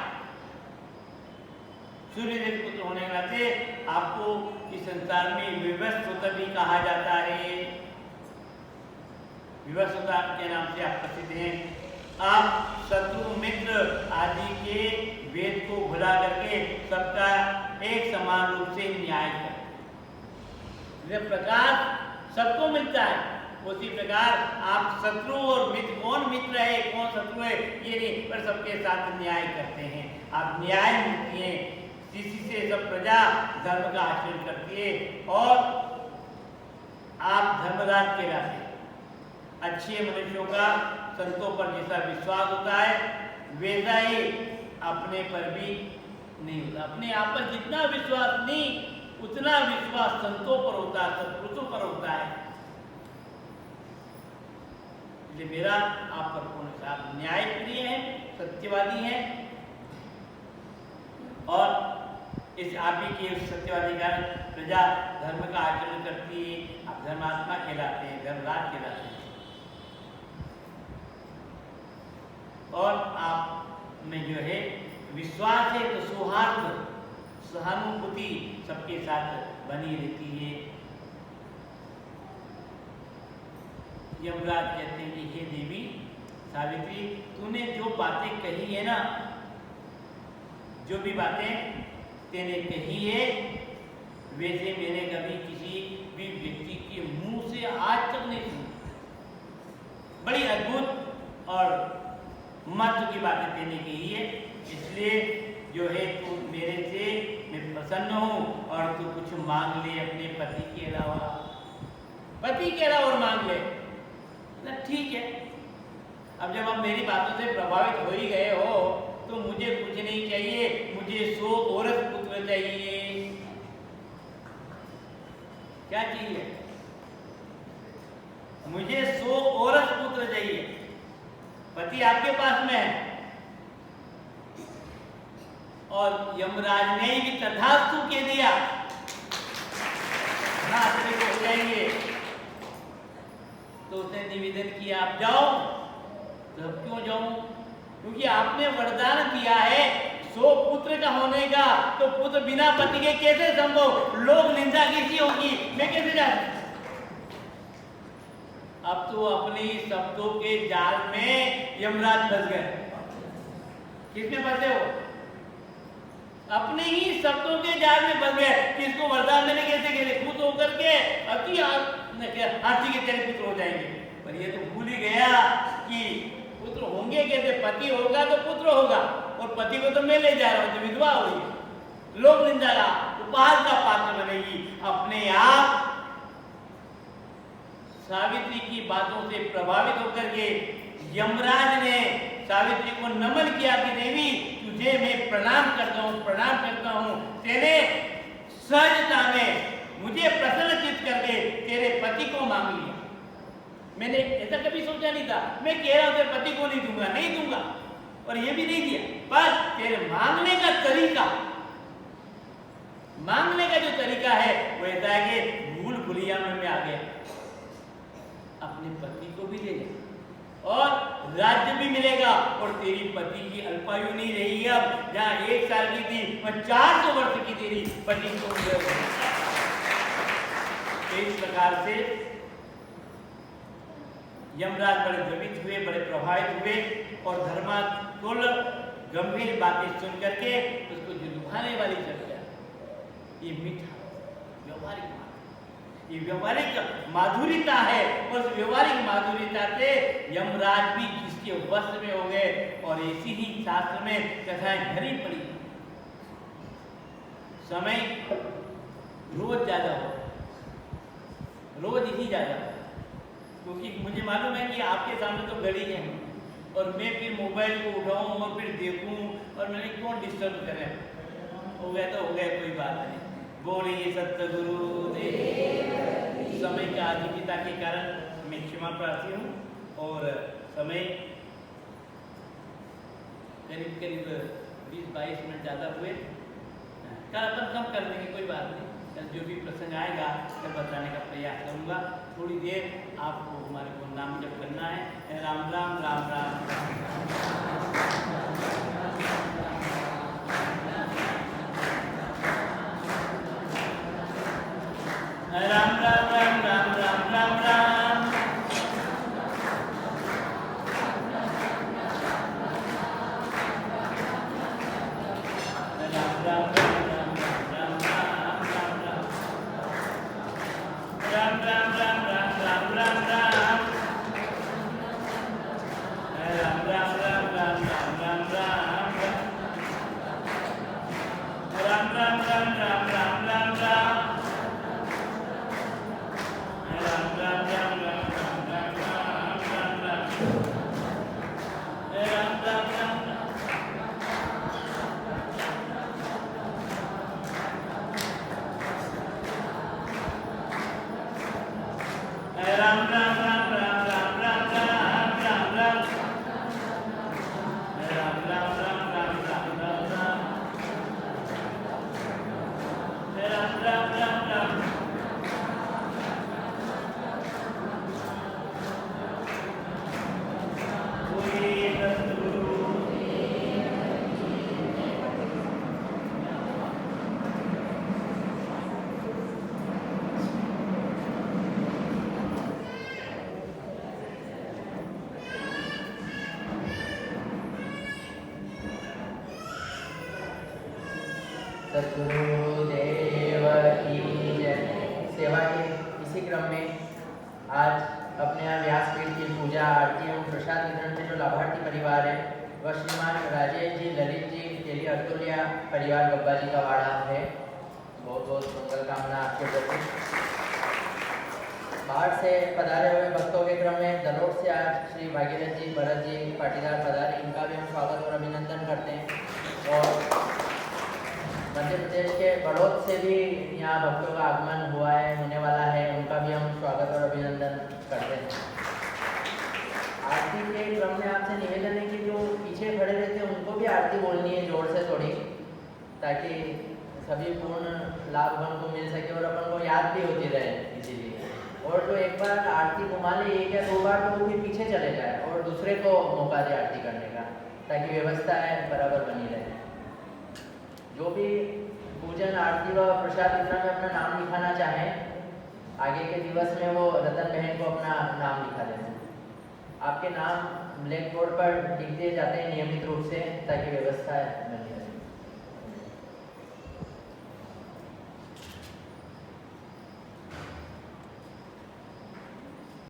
A: सूर्य देव पुत्र होने के नाते आपको इस संसार में विवस्वत भी कहा जाता है। विवस्वता के नाम से आप प्रसिद्ध हैं। आप शत्रु मित्र आदि के वेद को भुला करके सबका एक समान रूप से न्याय करते, प्रकाश सबको मिलता है, उसी प्रकार आप शत्रु और मित्र, कौन मित्र है कौन शत्रु है ये नहीं, पर सबके साथ न्याय करते हैं। आप न्याय मूर्ति हैं, किसी से सब प्रजा धर्म का आचरण करती है, और आप धर्मराज कहलाते हैं। अच्छे मनुष्यों का संतों पर जैसा विश्वास होता है, वैसा ही अपने पर भी नहीं होता। अपने आप पर जितना विश्वास नहीं, उतना विश्वास संतों पर होता है, सत्पुरुषों पर होता है। इसलिए मेरा आप पर पूर्ण साथ, न्याय प्रिय है, सत्यवादी है, और इस आप ही के सत्यवादी का प्रजा धर्म का आचरण करती है। आप धर्मात्मा कहलाते हैं, धर्मराज कहलाते हैं, और आप में जो है विश्वास है, तो सौहार्द, सहानुभूति सबके साथ बनी रहती है। यमराज कहते हैं कि हे देवी सावित्री, तूने जो बातें कही है ना, जो भी बातें तेने कही है, वैसे मैंने कभी किसी भी व्यक्ति के मुंह से आज तक नहीं सुनी। बड़ी अद्भुत और महत्व की बातें तेने कही है, इसलिए जो है तू मेरे से मैं प्रसन्न हूँ, और तू कुछ मांग ले अपने पति के अलावा, पति के अलावा और मांग ले। ठीक है, अब जब आप मेरी बातों से प्रभावित हो ही गए हो, तो मुझे कुछ नहीं चाहिए, मुझे 100 औरत पुत्र चाहिए। क्या चाहिए? मुझे 100 औरत पुत्र चाहिए। पति आपके पास में है, और यमराज ने भी तथास्तु कह दिया, हाँ तेरे को हो जाएंगे। तो उसने निवेदन किया, आप जाओ। तो अब क्यों जाऊं? क्योंकि आपने वरदान दिया है 100 पुत्र का होने का, तो पुत्र बिना पति के कैसे संभव? लोग निंदा कैसी होगी, मैं कैसे जा सकता? अब तो अपने शब्दों के जाल में यमराज फंस गए। किसमें फंसे हो? अपने ही शब्दों के जाल में फंस गए। किसको वरदान देने कैसे कैसे खुद होकर के अति हाथी के तेरे पुत्र हो जाएंगे, पर ये तो भूल ही गया कि पुत्र होंगे कैसे? पति होगा तो पुत्र होगा, और पति को तो मैं ले जा रहा हूं, तो विधवा होगी, लोग निंदा का उपहास का पात्र बनेगी। अपने आप सावित्री की बातों से प्रभावित होकर के यमराज ने सावित्री को नमन किया कि देवी तुझे मैं प्रणाम करता हूँ, प्रणाम करता हूँ। तेरे सहजता में मुझे प्रसन्न चित्त करके तेरे पति को मांग लिया। मैंने ऐसा कभी सोचा नहीं था, मैं कह रहा हूँ तेरे पति को नहीं दूंगा, नहीं दूंगा, और ये भी नहीं दिया। पर तेरे मांगने का तरीका, मांगने का जो तरीका है वो ऐसा है कि भूल भुलिया में मैं आ गया, अपने पति को भी ले जा, और राज्य भी मिलेगा, और तेरी पति की अल्पायु नहीं रहेगी। अब जहाँ 1 साल की थी वह 400 वर्ष की तेरी पति को मिलेगा। इस प्रकार से यमराज बड़े द्रवित हुए, बड़े प्रभावित हुए, और धर्मात्मा गंभीर बातें सुन करके उसको जुलुभाने वाली चर्चा, ये मीठा व्यवहारिक, ये व्यवहारिक माधुर्यता है, और उस व्यवहारिक माधुर्यता से यमराज भी जिसके वश में हो गए। और ऐसी ही शास्त्र में कथाएं भरी पड़ी। समय रोज ज्यादा हो, रोज ही ज्यादा, क्योंकि मुझे मालूम है कि आपके सामने तो घड़ी है, और मैं फिर मोबाइल को उठाऊं और फिर देखूं और मैंने कौन डिस्टर्ब करे। हो गया तो हो गया, कोई बात नहीं। बोलिए सतगुरु देव। समय की आधिक्यता के कारण मैं क्षमा प्रार्थी हूँ और समय करीब करीब 20-22 मिनट ज़्यादा हुए। कल अपन कम कर देंगे, कोई बात नहीं। कल जो भी प्रसंग आएगा कल बताने का प्रयास करूँगा। थोड़ी देर आपको हमारे को नाम जप करना है। राम राम राम राम राम राम राम राम राम राम राम
B: सद्गुरुदेव की जय। सेवा के इसी क्रम में आज अपने यहाँ व्यासपीठ की पूजा आरती एवं प्रसाद वितरण में जो लाभार्थी परिवार है वह श्रीमान राजेश जी, ललित जी, तेली अतुल्या परिवार गब्बा जी का वाड़ा है। बहुत बहुत मंगल कामना आपके प्रति। बाहर से पधारे हुए भक्तों के क्रम में दलोट से आज श्री भागीरथ जी, भरत जी पाटीदार पधारे, इनका भी हम स्वागत और अभिनंदन करते हैं। और मध्य प्रदेश के बड़ौद से भी यहाँ भक्तों का आगमन हुआ है, होने वाला है, उनका भी हम स्वागत और अभिनंदन करते हैं। आरती के क्रम में आपसे निवेदन है कि जो पीछे खड़े रहते हैं उनको भी आरती बोलनी है जोर से थोड़ी, ताकि सभी पूर्ण लाभ अपन को मिल सके और अपन को याद भी होती रहे इसीलिए। और जो एक बार आरती घुमा ले 1 या 2 बार तो वो फिर पीछे चले जाए और दूसरे को मौका दे आरती करने का, ताकि व्यवस्था है बराबर बनी रहे। जो भी पूजन आरती व प्रसाद वितरण में अपना नाम लिखाना चाहें आगे के दिवस में वो रतन बहन को अपना नाम लिखा दें। आपके नाम ब्लैक बोर्ड पर लिख दिए जाते हैं नियमित रूप से, ताकि व्यवस्था बनी रहे।